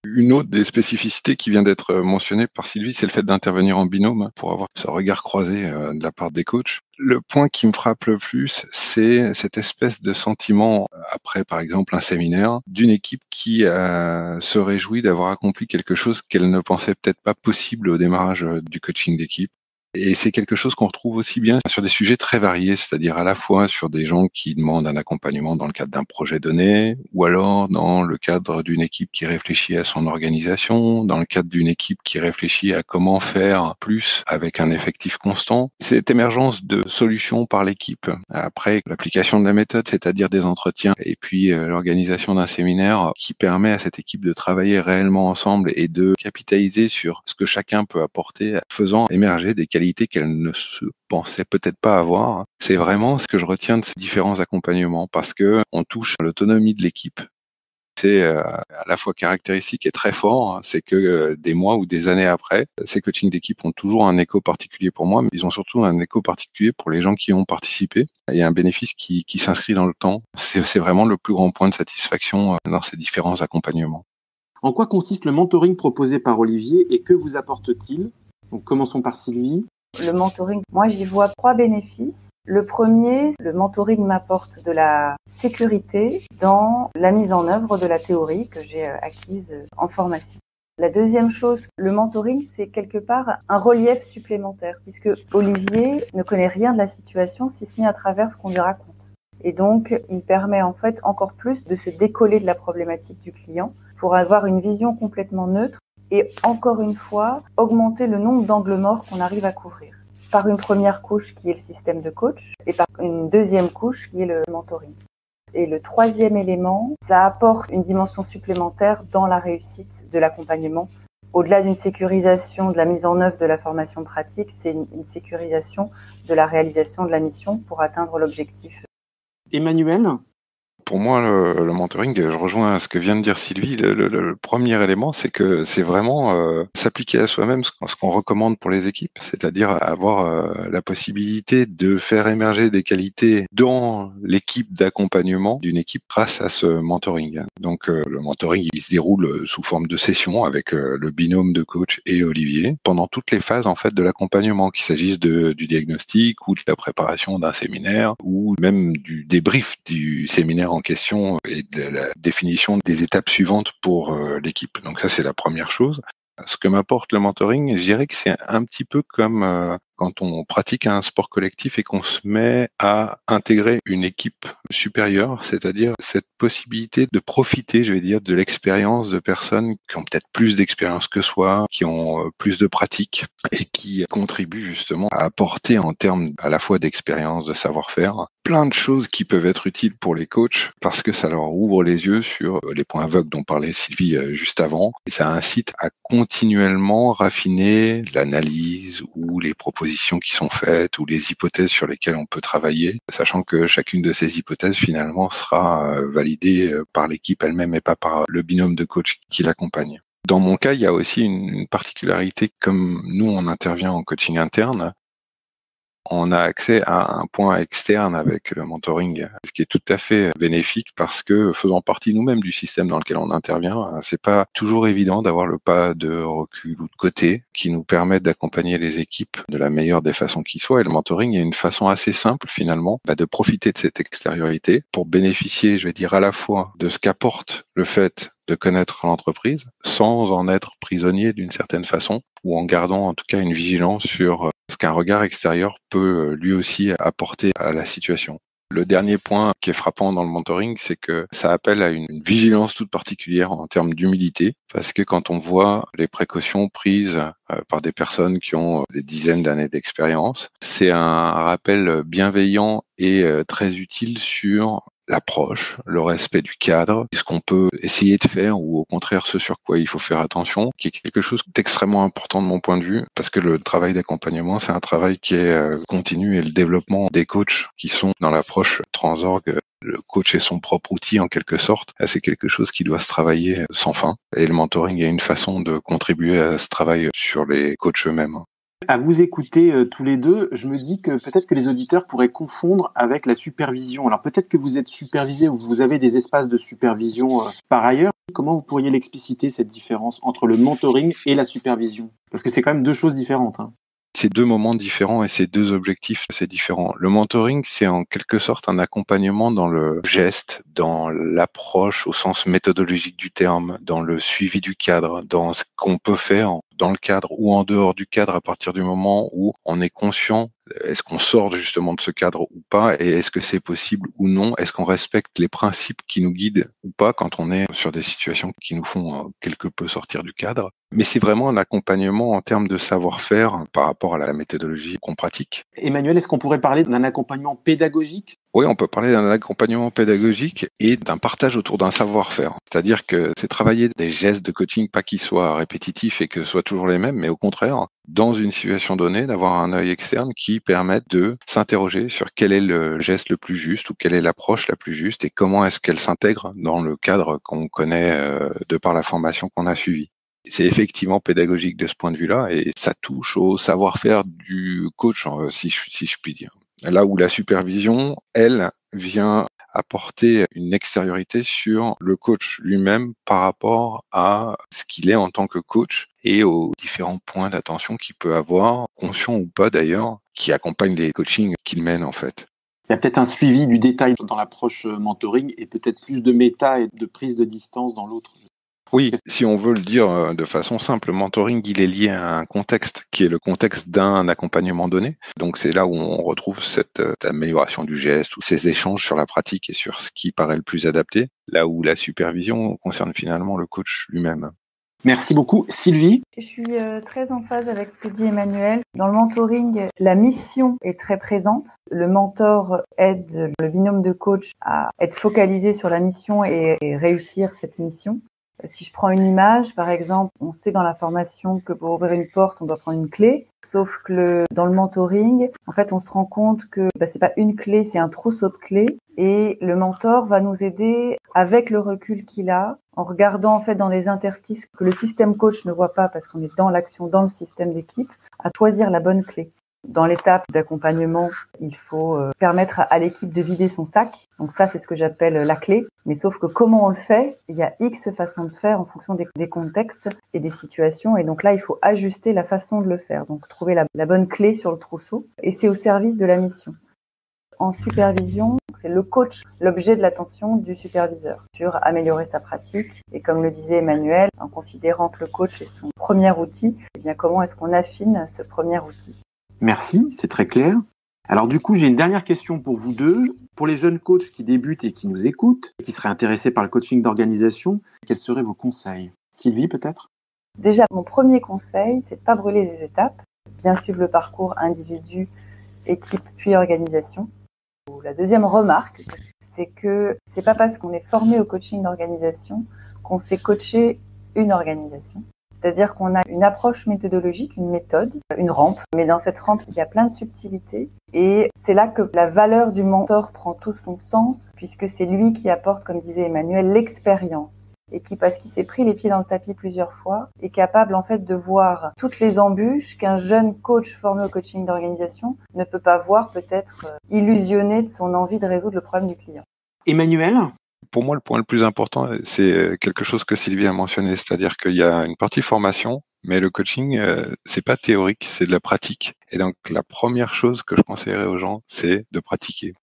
Une autre des spécificités qui vient d'être mentionnée par Sylvie, c'est le fait d'intervenir en binôme pour avoir ce regard croisé de la part des coachs. Le point qui me frappe le plus, c'est cette espèce de sentiment, après par exemple un séminaire, d'une équipe qui se réjouit d'avoir accompli quelque chose qu'elle ne pensait peut-être pas possible au démarrage du coaching d'équipe. Et c'est quelque chose qu'on retrouve aussi bien sur des sujets très variés, c'est-à-dire à la fois sur des gens qui demandent un accompagnement dans le cadre d'un projet donné, ou alors dans le cadre d'une équipe qui réfléchit à son organisation, dans le cadre d'une équipe qui réfléchit à comment faire plus avec un effectif constant. Cette émergence de solutions par l'équipe, après l'application de la méthode, c'est-à-dire des entretiens, et puis l'organisation d'un séminaire qui permet à cette équipe de travailler réellement ensemble et de capitaliser sur ce que chacun peut apporter, faisant émerger des qualités qu'elle ne se pensait peut-être pas avoir. C'est vraiment ce que je retiens de ces différents accompagnements parce que on touche à l'autonomie de l'équipe. C'est à la fois caractéristique et très fort, c'est que des mois ou des années après, ces coachings d'équipe ont toujours un écho particulier pour moi, mais ils ont surtout un écho particulier pour les gens qui ont participé. Il y a un bénéfice qui s'inscrit dans le temps. C'est vraiment le plus grand point de satisfaction dans ces différents accompagnements. En quoi consiste le mentoring proposé par Olivier et que vous apporte-t-il ? Donc, commençons par Sylvie. Le mentoring, moi j'y vois 3 bénéfices. Le premier, le mentoring m'apporte de la sécurité dans la mise en œuvre de la théorie que j'ai acquise en formation. La deuxième chose, le mentoring, c'est quelque part un relief supplémentaire puisque Olivier ne connaît rien de la situation si ce n'est à travers ce qu'on lui raconte. Et donc, il permet en fait encore plus de se décoller de la problématique du client pour avoir une vision complètement neutre et encore une fois, augmenter le nombre d'angles morts qu'on arrive à couvrir. Par une première couche qui est le système de coach et par une deuxième couche qui est le mentoring. Et le troisième élément, ça apporte une dimension supplémentaire dans la réussite de l'accompagnement. Au-delà d'une sécurisation de la mise en œuvre de la formation pratique, c'est une sécurisation de la réalisation de la mission pour atteindre l'objectif. Emmanuel ? Pour moi, le mentoring, je rejoins ce que vient de dire Sylvie. Le premier élément, c'est que c'est vraiment s'appliquer à soi-même ce qu'on recommande pour les équipes, c'est-à-dire avoir la possibilité de faire émerger des qualités dans l'équipe d'accompagnement d'une équipe grâce à ce mentoring. Donc, le mentoring, il se déroule sous forme de session avec le binôme de coach et Olivier pendant toutes les phases en fait de l'accompagnement, qu'il s'agisse du diagnostic ou de la préparation d'un séminaire ou même du débrief du séminaire en question et de la définition des étapes suivantes pour l'équipe. Donc ça, c'est la première chose. Ce que m'apporte le mentoring, je dirais que c'est un petit peu comme quand on pratique un sport collectif et qu'on se met à intégrer une équipe supérieure, c'est-à-dire cette possibilité de profiter, je vais dire, de l'expérience de personnes qui ont peut-être plus d'expérience que soi, qui ont plus de pratique et qui contribuent justement à apporter en termes à la fois d'expérience, de savoir-faire, plein de choses qui peuvent être utiles pour les coachs parce que ça leur ouvre les yeux sur les points aveugles dont parlait Sylvie juste avant et ça incite à continuellement raffiner l'analyse ou les propositions qui sont faites ou les hypothèses sur lesquelles on peut travailler, sachant que chacune de ces hypothèses finalement sera validée par l'équipe elle-même et pas par le binôme de coach qui l'accompagne. Dans mon cas, il y a aussi une particularité, comme nous on intervient en coaching interne, on a accès à un point externe avec le mentoring, ce qui est tout à fait bénéfique parce que faisant partie nous-mêmes du système dans lequel on intervient, c'est pas toujours évident d'avoir le pas de recul ou de côté qui nous permettent d'accompagner les équipes de la meilleure des façons qui soit. Et le mentoring est une façon assez simple finalement de profiter de cette extériorité pour bénéficier, je vais dire, à la fois de ce qu'apporte le fait de connaître l'entreprise sans en être prisonnier d'une certaine façon ou en gardant en tout cas une vigilance sur ce qu'un regard extérieur peut lui aussi apporter à la situation. Le dernier point qui est frappant dans le mentoring, c'est que ça appelle à une vigilance toute particulière en termes d'humilité, parce que quand on voit les précautions prises par des personnes qui ont des dizaines d'années d'expérience, c'est un rappel bienveillant et très utile sur l'approche, le respect du cadre, ce qu'on peut essayer de faire ou au contraire ce sur quoi il faut faire attention, qui est quelque chose d'extrêmement important de mon point de vue, parce que le travail d'accompagnement, c'est un travail qui est continu et le développement des coachs qui sont dans l'approche transorg, le coach est son propre outil en quelque sorte, c'est quelque chose qui doit se travailler sans fin. Et le mentoring est une façon de contribuer à ce travail sur les coachs eux-mêmes. À vous écouter tous les deux, je me dis que peut-être que les auditeurs pourraient confondre avec la supervision. Alors peut-être que vous êtes supervisé ou vous avez des espaces de supervision par ailleurs. Comment vous pourriez l'expliciter, cette différence entre le mentoring et la supervision ? Parce que c'est quand même deux choses différentes. C'est deux moments différents et c'est deux objectifs, c'est différent. Le mentoring, c'est en quelque sorte un accompagnement dans le geste, dans l'approche au sens méthodologique du terme, dans le suivi du cadre, dans ce qu'on peut faire dans le cadre ou en dehors du cadre à partir du moment où on est conscient, est-ce qu'on sort justement de ce cadre ou pas et est-ce que c'est possible ou non, est-ce qu'on respecte les principes qui nous guident ou pas quand on est sur des situations qui nous font quelque peu sortir du cadre. Mais c'est vraiment un accompagnement en termes de savoir-faire par rapport à la méthodologie qu'on pratique. Emmanuel, est-ce qu'on pourrait parler d'un accompagnement pédagogique ? Oui, on peut parler d'un accompagnement pédagogique et d'un partage autour d'un savoir-faire. C'est-à-dire que c'est travailler des gestes de coaching, pas qu'ils soient répétitifs et que ce soient toujours les mêmes, mais au contraire, dans une situation donnée, d'avoir un œil externe qui permette de s'interroger sur quel est le geste le plus juste ou quelle est l'approche la plus juste et comment est-ce qu'elle s'intègre dans le cadre qu'on connaît de par la formation qu'on a suivie. C'est effectivement pédagogique de ce point de vue-là et ça touche au savoir-faire du coach, si je puis dire. Là où la supervision, elle, vient apporter une extériorité sur le coach lui-même par rapport à ce qu'il est en tant que coach et aux différents points d'attention qu'il peut avoir, conscient ou pas d'ailleurs, qui accompagnent les coachings qu'il mène en fait. Il y a peut-être un suivi du détail dans l'approche mentoring et peut-être plus de méta et de prise de distance dans l'autre. Oui, si on veut le dire de façon simple, le mentoring, il est lié à un contexte qui est le contexte d'un accompagnement donné. Donc c'est là où on retrouve cette amélioration du geste ou ces échanges sur la pratique et sur ce qui paraît le plus adapté, là où la supervision concerne finalement le coach lui-même. Merci beaucoup. Sylvie? Je suis très en phase avec ce que dit Emmanuel. Dans le mentoring, la mission est très présente. Le mentor aide le binôme de coach à être focalisé sur la mission et réussir cette mission. Si je prends une image, par exemple, on sait dans la formation que pour ouvrir une porte, on doit prendre une clé. Sauf que dans le mentoring, en fait, on se rend compte que c'est pas une clé, c'est un trousseau de clés. Et le mentor va nous aider avec le recul qu'il a, en regardant en fait dans les interstices que le système coach ne voit pas parce qu'on est dans l'action, dans le système d'équipe, à choisir la bonne clé. Dans l'étape d'accompagnement, il faut permettre à l'équipe de vider son sac. Donc ça, c'est ce que j'appelle la clé. Mais sauf que comment on le fait, il y a X façons de faire en fonction des contextes et des situations. Et donc là, il faut ajuster la façon de le faire. Donc trouver la bonne clé sur le trousseau. Et c'est au service de la mission. En supervision, c'est le coach, l'objet de l'attention du superviseur sur améliorer sa pratique. Et comme le disait Emmanuel, en considérant que le coach est son premier outil, eh bien comment est-ce qu'on affine ce premier outil ? Merci, c'est très clair. Alors du coup, j'ai une dernière question pour vous deux. Pour les jeunes coachs qui débutent et qui nous écoutent, qui seraient intéressés par le coaching d'organisation, quels seraient vos conseils? Sylvie, peut-être? Déjà, mon premier conseil, c'est de pas brûler les étapes, bien suivre le parcours individu, équipe, puis organisation. La deuxième remarque, c'est que c'est pas parce qu'on est formé au coaching d'organisation qu'on sait coacher une organisation. C'est-à-dire qu'on a une approche méthodologique, une méthode, une rampe. Mais dans cette rampe, il y a plein de subtilités. Et c'est là que la valeur du mentor prend tout son sens, puisque c'est lui qui apporte, comme disait Emmanuel, l'expérience. Et qui, parce qu'il s'est pris les pieds dans le tapis plusieurs fois, est capable en fait de voir toutes les embûches qu'un jeune coach formé au coaching d'organisation ne peut pas voir, peut-être illusionné de son envie de résoudre le problème du client. Emmanuel? Pour moi, le point le plus important, c'est quelque chose que Sylvie a mentionné, c'est-à-dire qu'il y a une partie formation, mais le coaching, c'est pas théorique, c'est de la pratique. Et donc, la première chose que je conseillerais aux gens, c'est de pratiquer.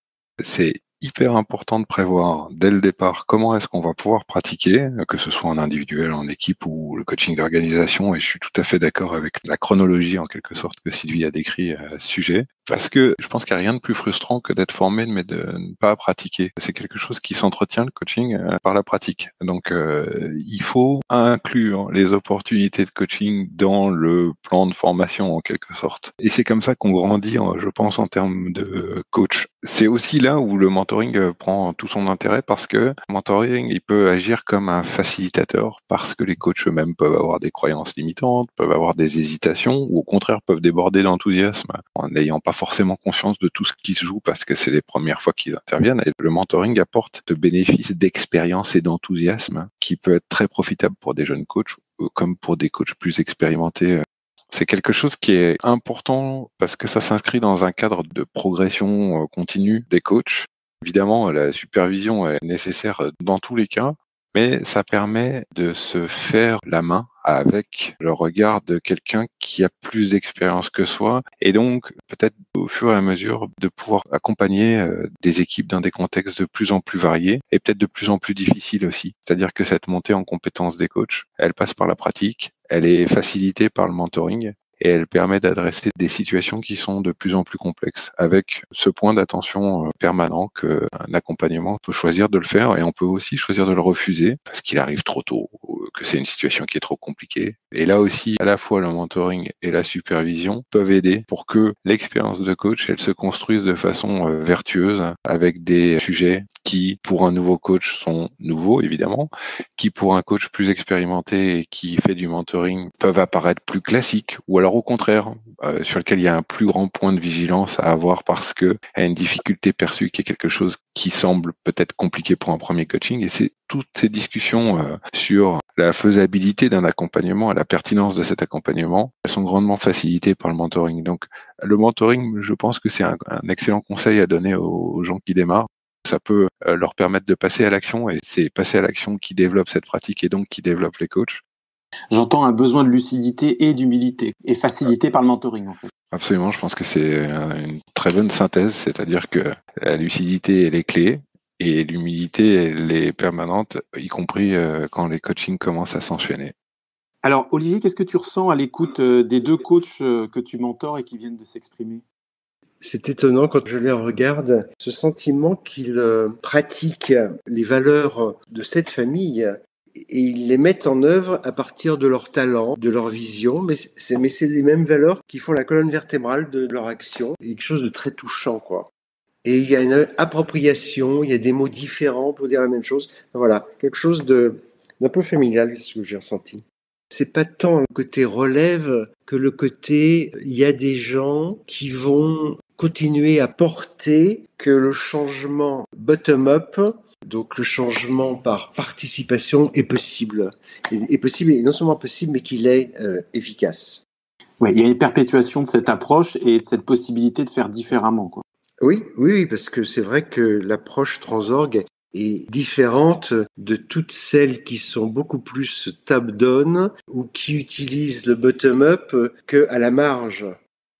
C'est hyper important de prévoir dès le départ comment est-ce qu'on va pouvoir pratiquer, que ce soit en individuel, en équipe ou le coaching d'organisation. Et je suis tout à fait d'accord avec la chronologie en quelque sorte que Sylvie a décrit à ce sujet. Parce que je pense qu'il n'y a rien de plus frustrant que d'être formé mais de ne pas pratiquer. C'est quelque chose qui s'entretient, le coaching, par la pratique. Donc il faut inclure les opportunités de coaching dans le plan de formation en quelque sorte. Et c'est comme ça qu'on grandit, je pense, en termes de coach. C'est aussi là où le mentoring prend tout son intérêt parce que le mentoring, il peut agir comme un facilitateur parce que les coachs eux-mêmes peuvent avoir des croyances limitantes, peuvent avoir des hésitations ou au contraire peuvent déborder d'enthousiasme en n'ayant pas forcément conscience de tout ce qui se joue parce que c'est les premières fois qu'ils interviennent. Et le mentoring apporte ce bénéfice d'expérience et d'enthousiasme qui peut être très profitable pour des jeunes coachs comme pour des coachs plus expérimentés. C'est quelque chose qui est important parce que ça s'inscrit dans un cadre de progression continue des coachs. Évidemment, la supervision est nécessaire dans tous les cas, mais ça permet de se faire la main avec le regard de quelqu'un qui a plus d'expérience que soi et donc peut-être au fur et à mesure de pouvoir accompagner des équipes dans des contextes de plus en plus variés et peut-être de plus en plus difficiles aussi. C'est-à-dire que cette montée en compétences des coachs, elle passe par la pratique, elle est facilitée par le mentoring et elle permet d'adresser des situations qui sont de plus en plus complexes avec ce point d'attention permanent qu'un accompagnement peut choisir de le faire et on peut aussi choisir de le refuser parce qu'il arrive trop tôt, que c'est une situation qui est trop compliquée. Et là aussi, à la fois le mentoring et la supervision peuvent aider pour que l'expérience de coach, elle se construise de façon vertueuse avec des sujets qui, pour un nouveau coach, sont nouveaux, évidemment, qui, pour un coach plus expérimenté et qui fait du mentoring, peuvent apparaître plus classiques ou alors au contraire, sur lequel il y a un plus grand point de vigilance à avoir parce que il y a une difficulté perçue qui est quelque chose qui semble peut-être compliqué pour un premier coaching. Et c'est toutes ces discussions sur la faisabilité d'un accompagnement et la pertinence de cet accompagnement, elles sont grandement facilitées par le mentoring. Donc le mentoring, je pense que c'est un excellent conseil à donner aux gens qui démarrent. Ça peut leur permettre de passer à l'action et c'est passer à l'action qui développe cette pratique et donc qui développe les coachs. J'entends un besoin de lucidité et d'humilité, et facilité par le mentoring en fait. Absolument, je pense que c'est une très bonne synthèse, c'est-à-dire que la lucidité, elle est clé, et l'humilité, elle est permanente, y compris quand les coachings commencent à s'enchaîner. Alors Olivier, qu'est-ce que tu ressens à l'écoute des deux coachs que tu mentors et qui viennent de s'exprimer ? C'est étonnant quand je les regarde, ce sentiment qu'ils pratiquent les valeurs de cette famille et ils les mettent en œuvre à partir de leur talent, de leur vision, mais c'est les mêmes valeurs qui font la colonne vertébrale de leur action. Il y a quelque chose de très touchant, quoi. Et il y a une appropriation, il y a des mots différents pour dire la même chose. Voilà, quelque chose d'un peu familial, c'est ce que j'ai ressenti. C'est pas tant le côté relève que le côté, il y a des gens qui vont continuer à porter que le changement bottom-up, donc le changement par participation, est possible. Est possible, et non seulement possible, mais qu'il est efficace. Oui, il y a une perpétuation de cette approche et de cette possibilité de faire différemment, quoi. Oui, parce que c'est vrai que l'approche transorg est différente de toutes celles qui sont beaucoup plus top-down ou qui utilisent le bottom-up qu'à la marge.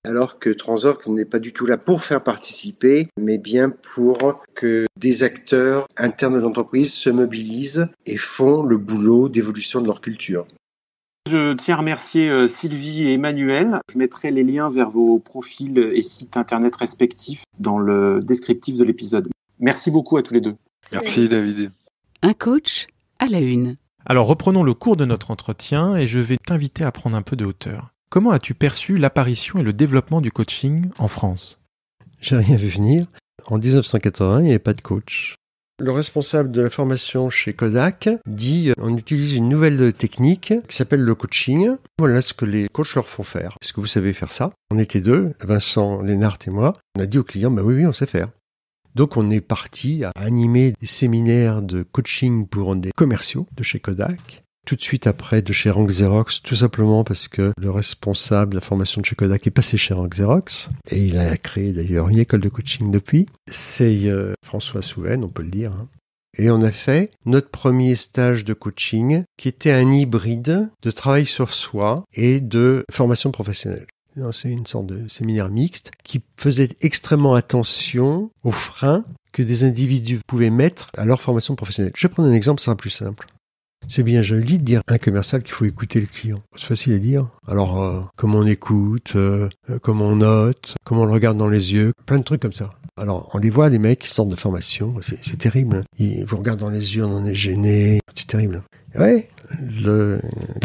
Alors que Transorg n'est pas du tout là pour faire participer, mais bien pour que des acteurs internes de l'entreprise se mobilisent et font le boulot d'évolution de leur culture. Je tiens à remercier Sylvie et Emmanuel. Je mettrai les liens vers vos profils et sites internet respectifs dans le descriptif de l'épisode. Merci beaucoup à tous les deux. Merci David. Un coach à la une. Alors reprenons le cours de notre entretien et je vais t'inviter à prendre un peu de hauteur. Comment as-tu perçu l'apparition et le développement du coaching en France ? J'ai rien vu venir. En 1980, il n'y avait pas de coach. Le responsable de la formation chez Kodak dit on utilise une nouvelle technique qui s'appelle le coaching. Voilà ce que les coachs leur font faire. Est-ce que vous savez faire ça ? On était deux, Vincent Lénart et moi. On a dit aux clients, oui, on sait faire. Donc on est parti à animer des séminaires de coaching pour des commerciaux de chez Kodak. Tout de suite après de chez Rank Xerox, tout simplement parce que le responsable de la formation de chez Kodak est passé chez Rank Xerox. Et il a créé d'ailleurs une école de coaching depuis. C'est François Souven, on peut le dire. Et on a fait notre premier stage de coaching qui était un hybride de travail sur soi et de formation professionnelle. C'est une sorte de séminaire mixte qui faisait extrêmement attention aux freins que des individus pouvaient mettre à leur formation professionnelle. Je vais prendre un exemple, ça sera plus simple. C'est bien joli de dire à un commercial qu'il faut écouter le client. C'est facile à dire. Alors, comment on écoute, comment on note, comment on le regarde dans les yeux, plein de trucs comme ça. Alors, on les voit, les mecs qui sortent de formation, c'est terrible. Ils vous regardent dans les yeux, on en est gêné, c'est terrible. Ouais, le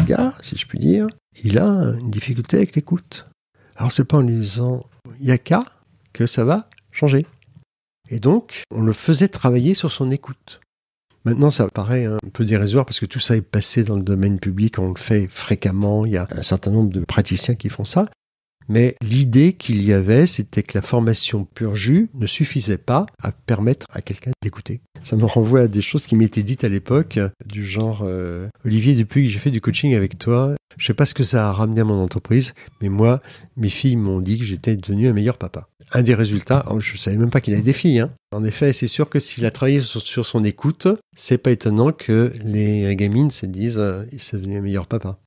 gars, si je puis dire, il a une difficulté avec l'écoute. Alors, c'est pas en lui disant, il y a qu'à que ça va changer. Et donc, on le faisait travailler sur son écoute. Maintenant, ça paraît un peu dérisoire parce que tout ça est passé dans le domaine public, on le fait fréquemment, il y a un certain nombre de praticiens qui font ça. Mais l'idée qu'il y avait, c'était que la formation pur jus ne suffisait pas à permettre à quelqu'un d'écouter. Ça me renvoie à des choses qui m'étaient dites à l'époque, du genre Olivier, depuis que j'ai fait du coaching avec toi, je sais pas ce que ça a ramené à mon entreprise, mais moi, mes filles m'ont dit que j'étais devenu un meilleur papa. Un des résultats, je savais même pas qu'il avait des filles. En effet, c'est sûr que s'il a travaillé sur son écoute, c'est pas étonnant que les gamines se disent il s'est devenu un meilleur papa.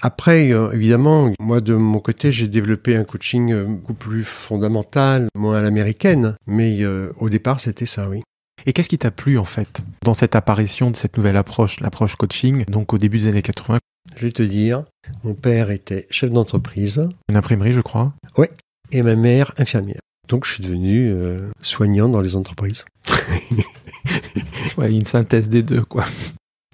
Après, évidemment, moi de mon côté, j'ai développé un coaching beaucoup plus fondamental, moins à l'américaine, mais au départ, c'était ça, oui. Et qu'est-ce qui t'a plu en fait dans cette apparition de cette nouvelle approche, l'approche coaching, donc au début des années 80 ? Je vais te dire, mon père était chef d'entreprise. Une imprimerie, je crois. Oui, et ma mère infirmière. Donc je suis devenu soignant dans les entreprises. Ouais, une synthèse des deux, quoi.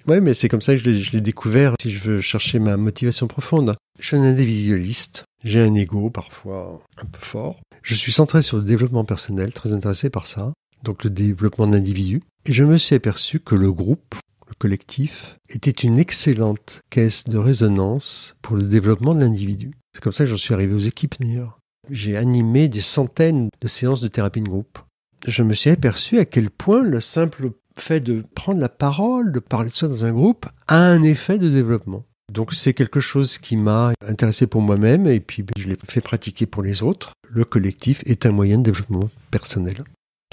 Ouais, mais c'est comme ça que je l'ai découvert. Si je veux chercher ma motivation profonde, je suis un individualiste. J'ai un ego parfois un peu fort. Je suis centré sur le développement personnel, très intéressé par ça. Donc le développement de l'individu. Et je me suis aperçu que le groupe, le collectif, était une excellente caisse de résonance pour le développement de l'individu. C'est comme ça que j'en suis arrivé aux équipes d'ailleurs. J'ai animé des centaines de séances de thérapie de groupe. Je me suis aperçu à quel point le simple fait de prendre la parole, de parler de soi dans un groupe, a un effet de développement. Donc c'est quelque chose qui m'a intéressé pour moi-même et puis je l'ai fait pratiquer pour les autres. Le collectif est un moyen de développement personnel.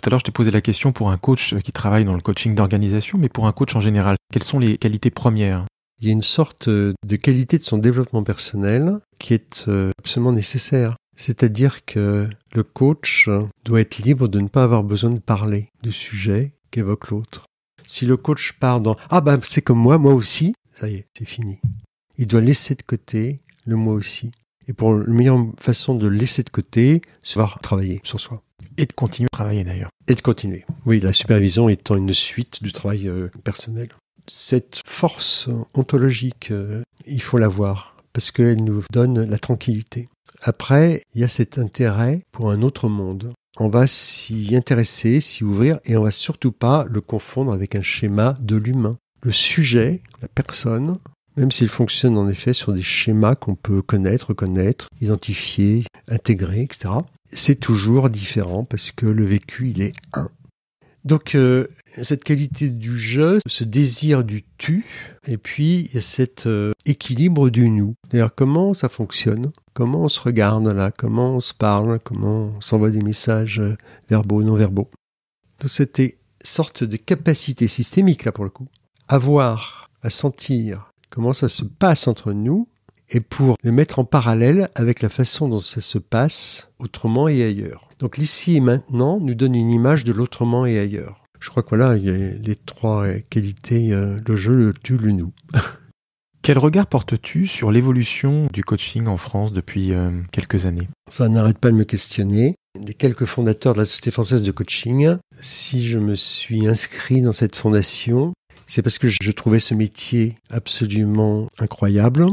Tout à l'heure, je t'ai posé la question pour un coach qui travaille dans le coaching d'organisation, mais pour un coach en général, quelles sont les qualités premières ? Il y a une sorte de qualité de son développement personnel qui est absolument nécessaire. C'est-à-dire que le coach doit être libre de ne pas avoir besoin de parler du sujet qu'évoque l'autre. Si le coach part dans « Ah ben c'est comme moi aussi », ça y est, c'est fini. Il doit laisser de côté le « moi aussi ». Et pour la meilleure façon de laisser de côté, c'est de travailler sur soi. Et de continuer à travailler d'ailleurs. Et de continuer. Oui, la supervision étant une suite du travail personnel. Cette force ontologique, il faut l'avoir, parce qu'elle nous donne la tranquillité. Après, il y a cet intérêt pour un autre monde. On va s'y intéresser, s'y ouvrir, et on va surtout pas le confondre avec un schéma de l'humain. Le sujet, la personne, même s'il fonctionne en effet sur des schémas qu'on peut connaître, identifier, intégrer, etc., c'est toujours différent parce que le vécu, il est un. Donc, cette qualité du je, ce désir du tu, et puis il y a cet équilibre du nous. D'ailleurs, comment ça fonctionne ? Comment on se regarde là ? Comment on se parle ? Comment on s'envoie des messages verbaux, non verbaux ? Donc, cette sorte de capacité systémique, là, pour le coup. À sentir comment ça se passe entre nous, et pour le mettre en parallèle avec la façon dont ça se passe autrement et ailleurs. Donc l'ici et maintenant nous donne une image de l'autrement et ailleurs. Je crois que voilà, il y a les trois qualités, le je, le tu, le nous. Quel regard portes-tu sur l'évolution du coaching en France depuis quelques années ? Ça n'arrête pas de me questionner. Des quelques fondateurs de la Société française de coaching, si je me suis inscrit dans cette fondation, c'est parce que je trouvais ce métier absolument incroyable,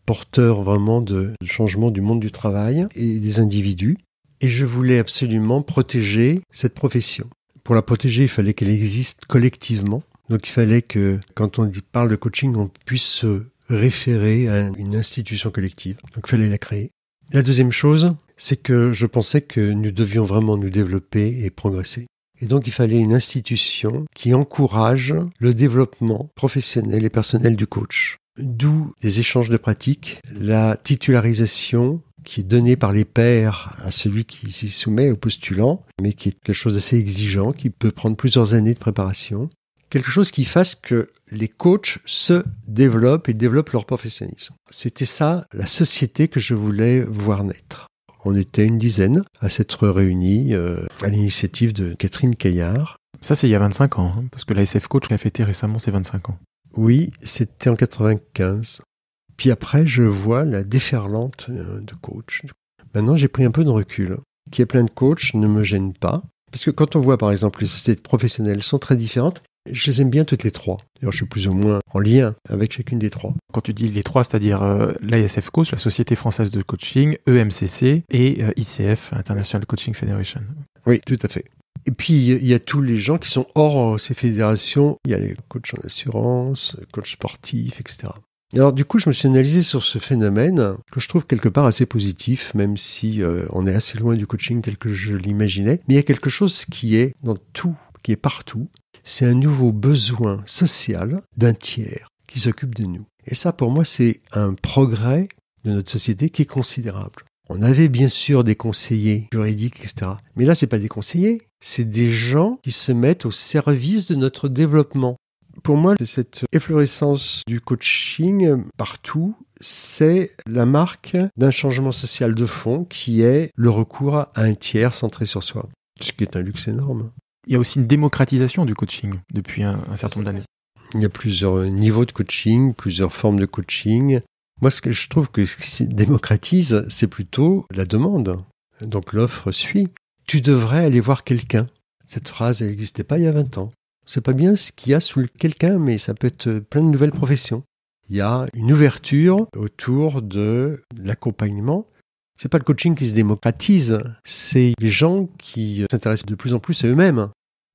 porteur vraiment de changement du monde du travail et des individus. Et je voulais absolument protéger cette profession. Pour la protéger, il fallait qu'elle existe collectivement. Donc il fallait que, quand on parle de coaching, on puisse se référer à une institution collective. Donc il fallait la créer. La deuxième chose, c'est que je pensais que nous devions vraiment nous développer et progresser. Et donc il fallait une institution qui encourage le développement professionnel et personnel du coach. D'où des échanges de pratiques, la titularisation qui est donnée par les pairs à celui qui s'y soumet, au postulant, mais qui est quelque chose d'assez exigeant, qui peut prendre plusieurs années de préparation. Quelque chose qui fasse que les coachs se développent et développent leur professionnalisme. C'était ça, la société que je voulais voir naître. On était une dizaine à s'être réunis à l'initiative de Catherine Caillard. Ça, c'est il y a 25 ans, parce que la SF Coach a fêté récemment ses 25 ans. Oui, c'était en 95. Puis après, je vois la déferlante de coachs. Maintenant, j'ai pris un peu de recul. Qu'il y ait plein de coachs ne me gêne pas. Parce que quand on voit, par exemple, les sociétés professionnelles sont très différentes, je les aime bien toutes les trois. D'ailleurs, je suis plus ou moins en lien avec chacune des trois. Quand tu dis les trois, c'est-à-dire l'ISF Coach, la Société Française de Coaching, EMCC et ICF, International Coaching Federation. Oui, tout à fait. Et puis, il y a tous les gens qui sont hors ces fédérations. Il y a les coachs en assurance, coachs sportifs, etc. Alors, du coup, je me suis analysé sur ce phénomène que je trouve quelque part assez positif, même si on est assez loin du coaching tel que je l'imaginais. Mais il y a quelque chose qui est dans tout, qui est partout. C'est un nouveau besoin social d'un tiers qui s'occupe de nous. Et ça, pour moi, c'est un progrès de notre société qui est considérable. On avait bien sûr des conseillers juridiques, etc. Mais là, c'est pas des conseillers, c'est des gens qui se mettent au service de notre développement. Pour moi, cette efflorescence du coaching partout, c'est la marque d'un changement social de fond qui est le recours à un tiers centré sur soi. Ce qui est un luxe énorme. Il y a aussi une démocratisation du coaching depuis un certain nombre d'années. Il y a plusieurs niveaux de coaching, plusieurs formes de coaching. Moi, ce que je trouve que ce qui se démocratise, c'est plutôt la demande. Donc l'offre suit. Tu devrais aller voir quelqu'un. Cette phrase, elle n'existait pas il y a 20 ans. C'est pas bien ce qu'il y a sous le quelqu'un, mais ça peut être plein de nouvelles professions. Il y a une ouverture autour de l'accompagnement. C'est pas le coaching qui se démocratise, c'est les gens qui s'intéressent de plus en plus à eux-mêmes.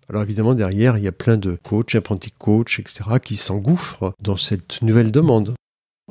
Alors évidemment, derrière, il y a plein de coachs, apprentis coachs, etc., qui s'engouffrent dans cette nouvelle demande.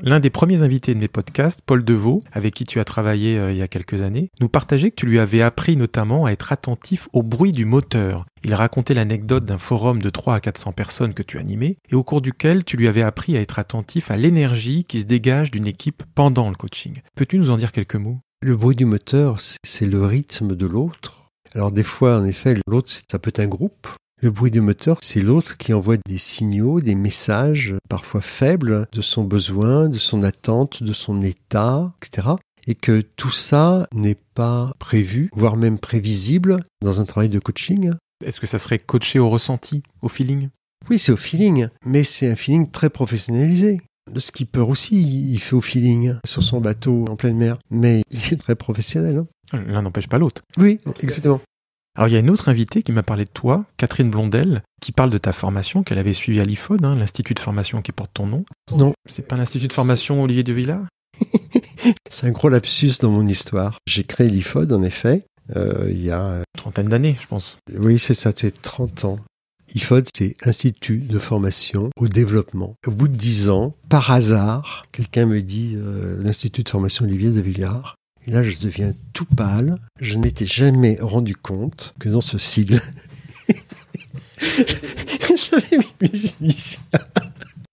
L'un des premiers invités de mes podcasts, Paul Devaux, avec qui tu as travaillé il y a quelques années, nous partageait que tu lui avais appris notamment à être attentif au bruit du moteur. Il racontait l'anecdote d'un forum de 300 à 400 personnes que tu animais et au cours duquel tu lui avais appris à être attentif à l'énergie qui se dégage d'une équipe pendant le coaching. Peux-tu nous en dire quelques mots ? Le bruit du moteur, c'est le rythme de l'autre. Alors des fois, en effet, l'autre, ça peut être un groupe. Le bruit du moteur, c'est l'autre qui envoie des signaux, des messages, parfois faibles, de son besoin, de son attente, de son état, etc. Et que tout ça n'est pas prévu, voire même prévisible, dans un travail de coaching. Est-ce que ça serait coaché au ressenti, au feeling ? Oui, c'est au feeling, mais c'est un feeling très professionnalisé. Le skipper aussi, il fait au feeling sur son bateau en pleine mer, mais il est très professionnel. L'un n'empêche pas l'autre. Oui, exactement. Alors, il y a une autre invitée qui m'a parlé de toi, Catherine Blondel, qui parle de ta formation qu'elle avait suivie à l'IFOD, l'Institut de formation qui porte ton nom. Non. C'est pas l'Institut de formation Olivier de Villars ? C'est un gros lapsus dans mon histoire. J'ai créé l'IFOD, en effet, il y a... Trentaine d'années, je pense. Oui, c'est ça, c'est 30 ans. IFOD, c'est Institut de formation au développement. Au bout de 10 ans, par hasard, quelqu'un me dit l'Institut de formation Olivier de Villars. Et là, je deviens tout pâle. Je ne m'étais jamais rendu compte que dans ce sigle, j'avais mis mes initiales.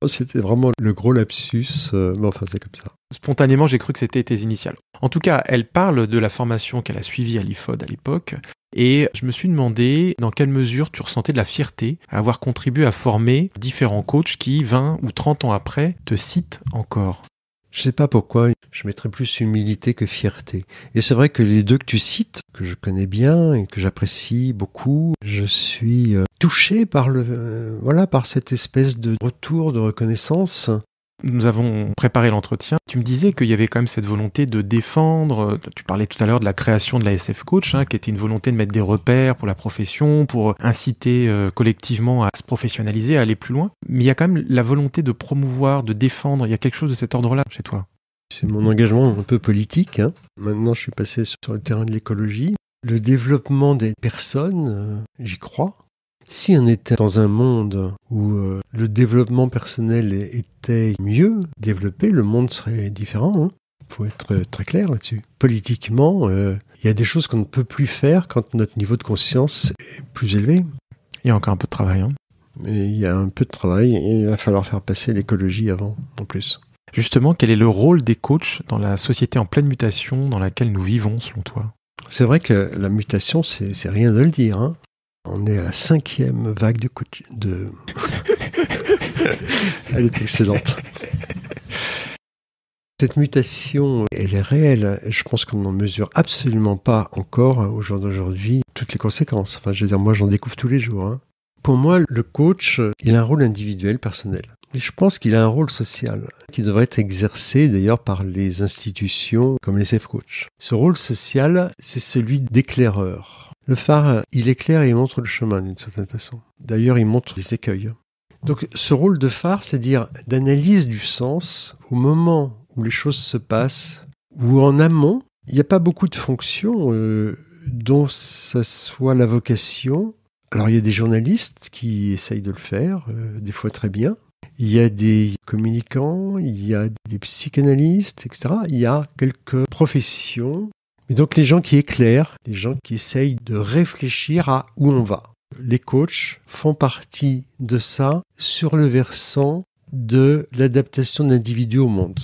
C'était vraiment le gros lapsus, mais enfin, c'est comme ça. Spontanément, j'ai cru que c'était tes initiales. En tout cas, elle parle de la formation qu'elle a suivie à l'IFOD à l'époque. Et je me suis demandé dans quelle mesure tu ressentais de la fierté à avoir contribué à former différents coachs qui, 20 ou 30 ans après, te citent encore. Je sais pas pourquoi, je mettrais plus humilité que fierté. Et c'est vrai que les deux que tu cites, que je connais bien et que j'apprécie beaucoup, je suis touché par par cette espèce de retour de reconnaissance. Nous avons préparé l'entretien. Tu me disais qu'il y avait quand même cette volonté de défendre. Tu parlais tout à l'heure de la création de la SF Coach, qui était une volonté de mettre des repères pour la profession, pour inciter collectivement à se professionnaliser, à aller plus loin. Mais il y a quand même la volonté de promouvoir, de défendre. Il y a quelque chose de cet ordre-là chez toi. C'est mon engagement un peu politique. Maintenant, je suis passé sur le terrain de l'écologie. Le développement des personnes, j'y crois. Si on était dans un monde où le développement personnel était mieux développé, le monde serait différent. Il faut être très clair là-dessus. Politiquement, il y a des choses qu'on ne peut plus faire quand notre niveau de conscience est plus élevé. Il y a encore un peu de travail. Mais il y a un peu de travail et il va falloir faire passer l'écologie avant, en plus. Justement, quel est le rôle des coachs dans la société en pleine mutation dans laquelle nous vivons, selon toi ? C'est vrai que la mutation, c'est rien de le dire. On est à la 5e vague de coaching. Elle est excellente. Cette mutation, elle est réelle. Je pense qu'on n'en mesure absolument pas encore, au jour d'aujourd'hui, toutes les conséquences. Enfin, je veux dire, moi, j'en découvre tous les jours. Pour moi, le coach, il a un rôle individuel, personnel. Et je pense qu'il a un rôle social, qui devrait être exercé d'ailleurs par les institutions comme les SF Coach. Ce rôle social, c'est celui d'éclaireur. Le phare, il éclaire et il montre le chemin d'une certaine façon. D'ailleurs, il montre les écueils. Donc, ce rôle de phare, c'est-à-dire d'analyse du sens au moment où les choses se passent, ou en amont, il n'y a pas beaucoup de fonctions dont ça soit la vocation. Alors, il y a des journalistes qui essayent de le faire, des fois très bien. Il y a des communicants, il y a des psychanalystes, etc. Il y a quelques professions. Et donc les gens qui éclairent, les gens qui essayent de réfléchir à où on va. Les coachs font partie de ça sur le versant de l'adaptation de l'individu au monde.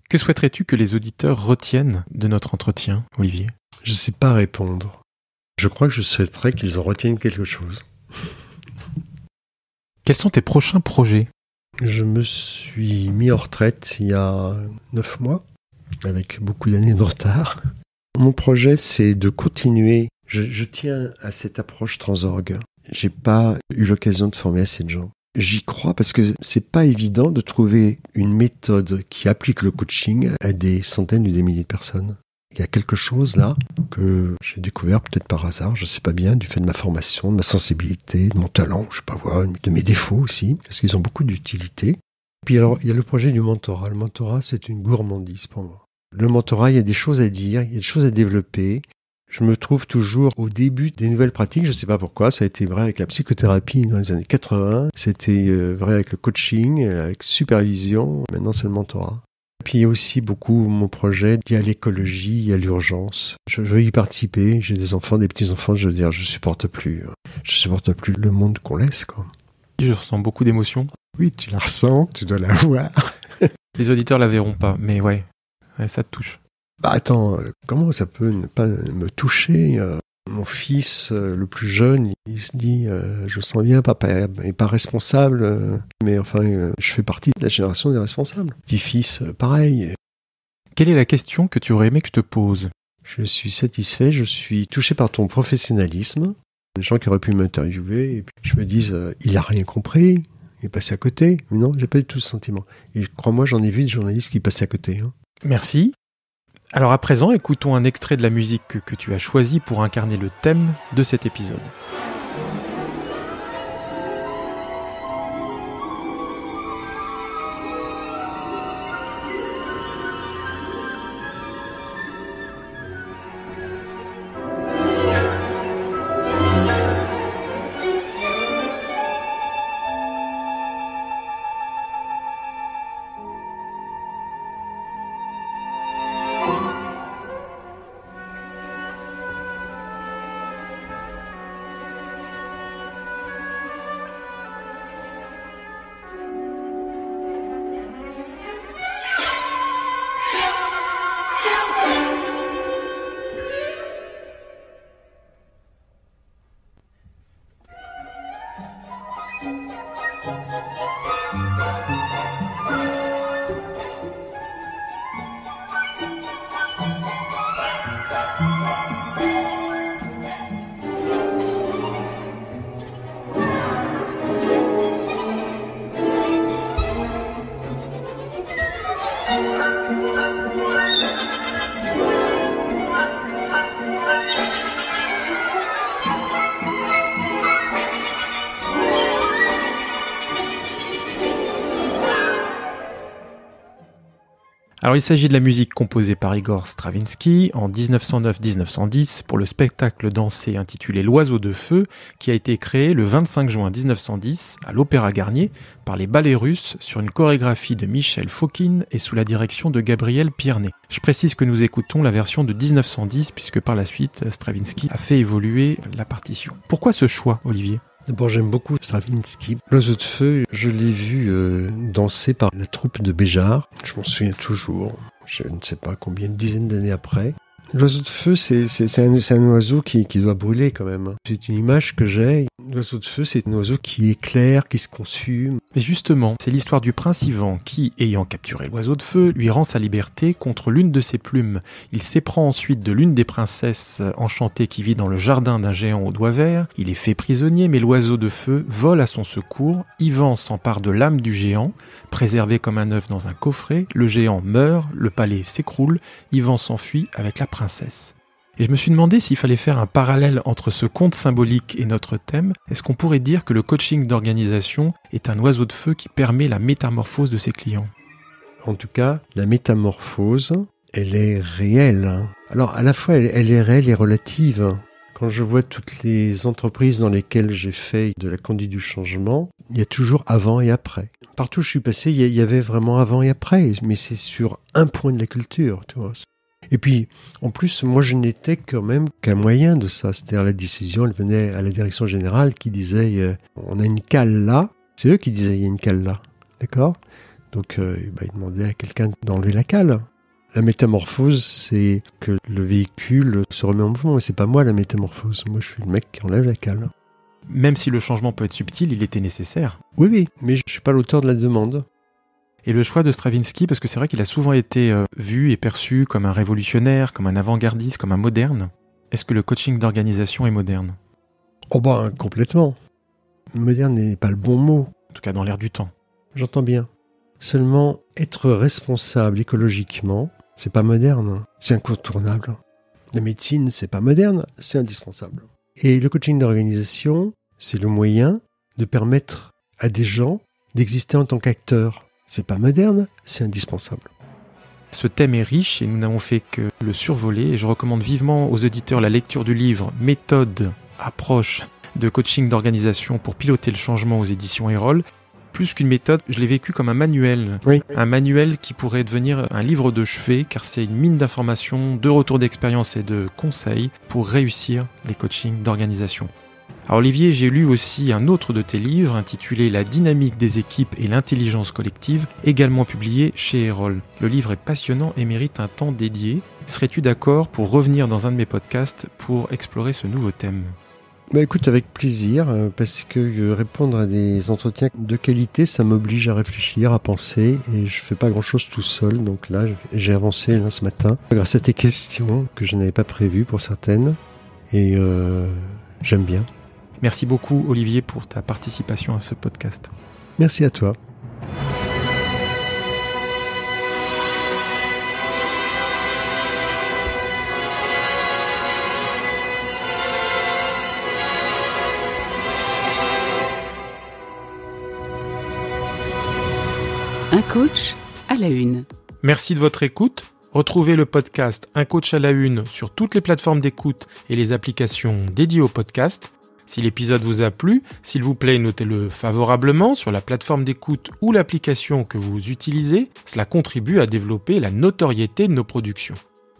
Que souhaiterais-tu que les auditeurs retiennent de notre entretien, Olivier ? Je ne sais pas répondre. Je crois que je souhaiterais qu'ils en retiennent quelque chose. Quels sont tes prochains projets ? Je me suis mis en retraite il y a 9 mois, avec beaucoup d'années de retard. Mon projet, c'est de continuer. Je tiens à cette approche transorgue. J'ai pas eu l'occasion de former assez de gens. J'y crois parce que c'est pas évident de trouver une méthode qui applique le coaching à des centaines ou des milliers de personnes. Il y a quelque chose là que j'ai découvert peut-être par hasard, je sais pas bien, du fait de ma formation, de ma sensibilité, de mon talent, je sais pas quoi, de mes défauts aussi, parce qu'ils ont beaucoup d'utilité. Puis alors, il y a le projet du mentorat. Le mentorat, c'est une gourmandise pour moi. Le mentorat, il y a des choses à dire, il y a des choses à développer. Je me trouve toujours au début des nouvelles pratiques, je ne sais pas pourquoi, ça a été vrai avec la psychothérapie dans les années 80, c'était vrai avec le coaching, avec supervision, maintenant c'est le mentorat. Puis il y a aussi beaucoup mon projet, il y a l'écologie, il y a l'urgence. Je veux y participer, j'ai des enfants, des petits-enfants, je veux dire, je supporte plus le monde qu'on laisse, quoi. Je ressens beaucoup d'émotions. Oui, tu la ressens, tu dois la voir. Les auditeurs la verront pas, mais ouais, ça te touche. Bah attends, comment ça peut ne pas me toucher Mon fils, le plus jeune, il se dit je sens bien, papa est pas responsable, mais enfin, je fais partie de la génération des responsables. Petit-fils, pareil. Quelle est la question que tu aurais aimé que je te pose ? Je suis satisfait, je suis touché par ton professionnalisme. Des gens qui auraient pu m'interviewer, et puis je me dis, il a rien compris, il est passé à côté. Mais non, j'ai pas du tout ce sentiment. Et crois-moi, j'en ai vu des journalistes qui passaient à côté. Merci. Alors à présent, écoutons un extrait de la musique que tu as choisi pour incarner le thème de cet épisode. Alors il s'agit de la musique composée par Igor Stravinsky en 1909-1910 pour le spectacle dansé intitulé L'Oiseau de Feu qui a été créé le 25 juin 1910 à l'Opéra Garnier par les ballets russes sur une chorégraphie de Michel Fokine et sous la direction de Gabriel Pierné. Je précise que nous écoutons la version de 1910 puisque par la suite Stravinsky a fait évoluer la partition. Pourquoi ce choix, Olivier ? D'abord, j'aime beaucoup Stravinsky. L'Oiseau de Feu, je l'ai vu danser par la troupe de Béjart. Je m'en souviens toujours. Je ne sais pas combien, une dizaine d'années après. L'oiseau de feu, c'est un oiseau qui doit brûler quand même. C'est une image que j'ai. L'oiseau de feu, c'est un oiseau qui éclaire, qui se consume. Mais justement, c'est l'histoire du prince Ivan qui, ayant capturé l'oiseau de feu, lui rend sa liberté contre l'une de ses plumes. Il s'éprend ensuite de l'une des princesses enchantées qui vit dans le jardin d'un géant aux doigts verts. Il est fait prisonnier, mais l'oiseau de feu vole à son secours. Ivan s'empare de l'âme du géant, préservé comme un œuf dans un coffret. Le géant meurt, le palais s'écroule. Ivan s'enfuit avec la princesse. Et je me suis demandé s'il fallait faire un parallèle entre ce conte symbolique et notre thème. Est-ce qu'on pourrait dire que le coaching d'organisation est un oiseau de feu qui permet la métamorphose de ses clients ? En tout cas, la métamorphose, elle est réelle. Alors, à la fois, elle est réelle et relative. Quand je vois toutes les entreprises dans lesquelles j'ai fait de la conduite du changement, il y a toujours avant et après. Partout où je suis passé, il y avait vraiment avant et après, mais c'est sur un point de la culture, tu vois. Et puis, en plus, moi, je n'étais quand même qu'un moyen de ça. C'est-à-dire, la décision, elle venait à la direction générale qui disait on a une cale là. C'est eux qui disaient il y a une cale là. D'accord ? Donc, ils demandaient à quelqu'un d'enlever la cale. La métamorphose, c'est que le véhicule se remet en mouvement. C'est pas moi la métamorphose. Moi, je suis le mec qui enlève la cale. Même si le changement peut être subtil, il était nécessaire. Oui, mais je suis pas l'auteur de la demande. Et le choix de Stravinsky, parce que c'est vrai qu'il a souvent été vu et perçu comme un révolutionnaire, comme un avant-gardiste, comme un moderne. Est-ce que le coaching d'organisation est moderne ? Oh complètement. Moderne n'est pas le bon mot. En tout cas, dans l'air du temps. J'entends bien. Seulement, être responsable écologiquement, c'est pas moderne, c'est incontournable. La médecine, c'est pas moderne, c'est indispensable. Et le coaching d'organisation, c'est le moyen de permettre à des gens d'exister en tant qu'acteurs. C'est pas moderne, c'est indispensable. Ce thème est riche et nous n'avons fait que le survoler. Et je recommande vivement aux auditeurs la lecture du livre « Méthode, approche de coaching d'organisation pour piloter le changement » aux éditions Erol. Plus qu'une méthode, je l'ai vécu comme un manuel. Oui. Un manuel qui pourrait devenir un livre de chevet, car c'est une mine d'informations, de retours d'expérience et de conseils pour réussir les coachings d'organisation. Alors Olivier, j'ai lu aussi un autre de tes livres intitulé « La dynamique des équipes et l'intelligence collective », également publié chez Erol. Le livre est passionnant et mérite un temps dédié. Serais-tu d'accord pour revenir dans un de mes podcasts pour explorer ce nouveau thème ? Écoute, avec plaisir, parce que répondre à des entretiens de qualité, ça m'oblige à réfléchir, à penser, et je fais pas grand-chose tout seul. Donc là, j'ai avancé ce matin grâce à tes questions que je n'avais pas prévues pour certaines, et j'aime bien. Merci beaucoup Olivier pour ta participation à ce podcast. Merci à toi. Un coach à la une. Merci de votre écoute. Retrouvez le podcast Un coach à la une sur toutes les plateformes d'écoute et les applications dédiées au podcast. Si l'épisode vous a plu, s'il vous plaît, notez-le favorablement sur la plateforme d'écoute ou l'application que vous utilisez. Cela contribue à développer la notoriété de nos productions.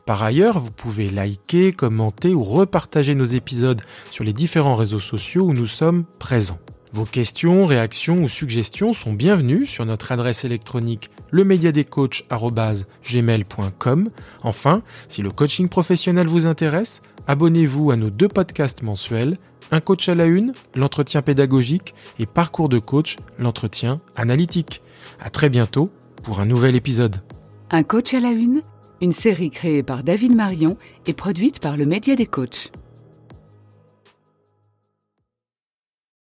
Par ailleurs, vous pouvez liker, commenter ou repartager nos épisodes sur les différents réseaux sociaux où nous sommes présents. Vos questions, réactions ou suggestions sont bienvenues sur notre adresse électronique lemediadecoach@gmail.com. Enfin, si le coaching professionnel vous intéresse, abonnez-vous à nos 2 podcasts mensuels, Un coach à la une, l'entretien pédagogique, et Parcours de coach, l'entretien analytique. À très bientôt pour un nouvel épisode. Un coach à la une série créée par David Marion et produite par le Média des Coachs.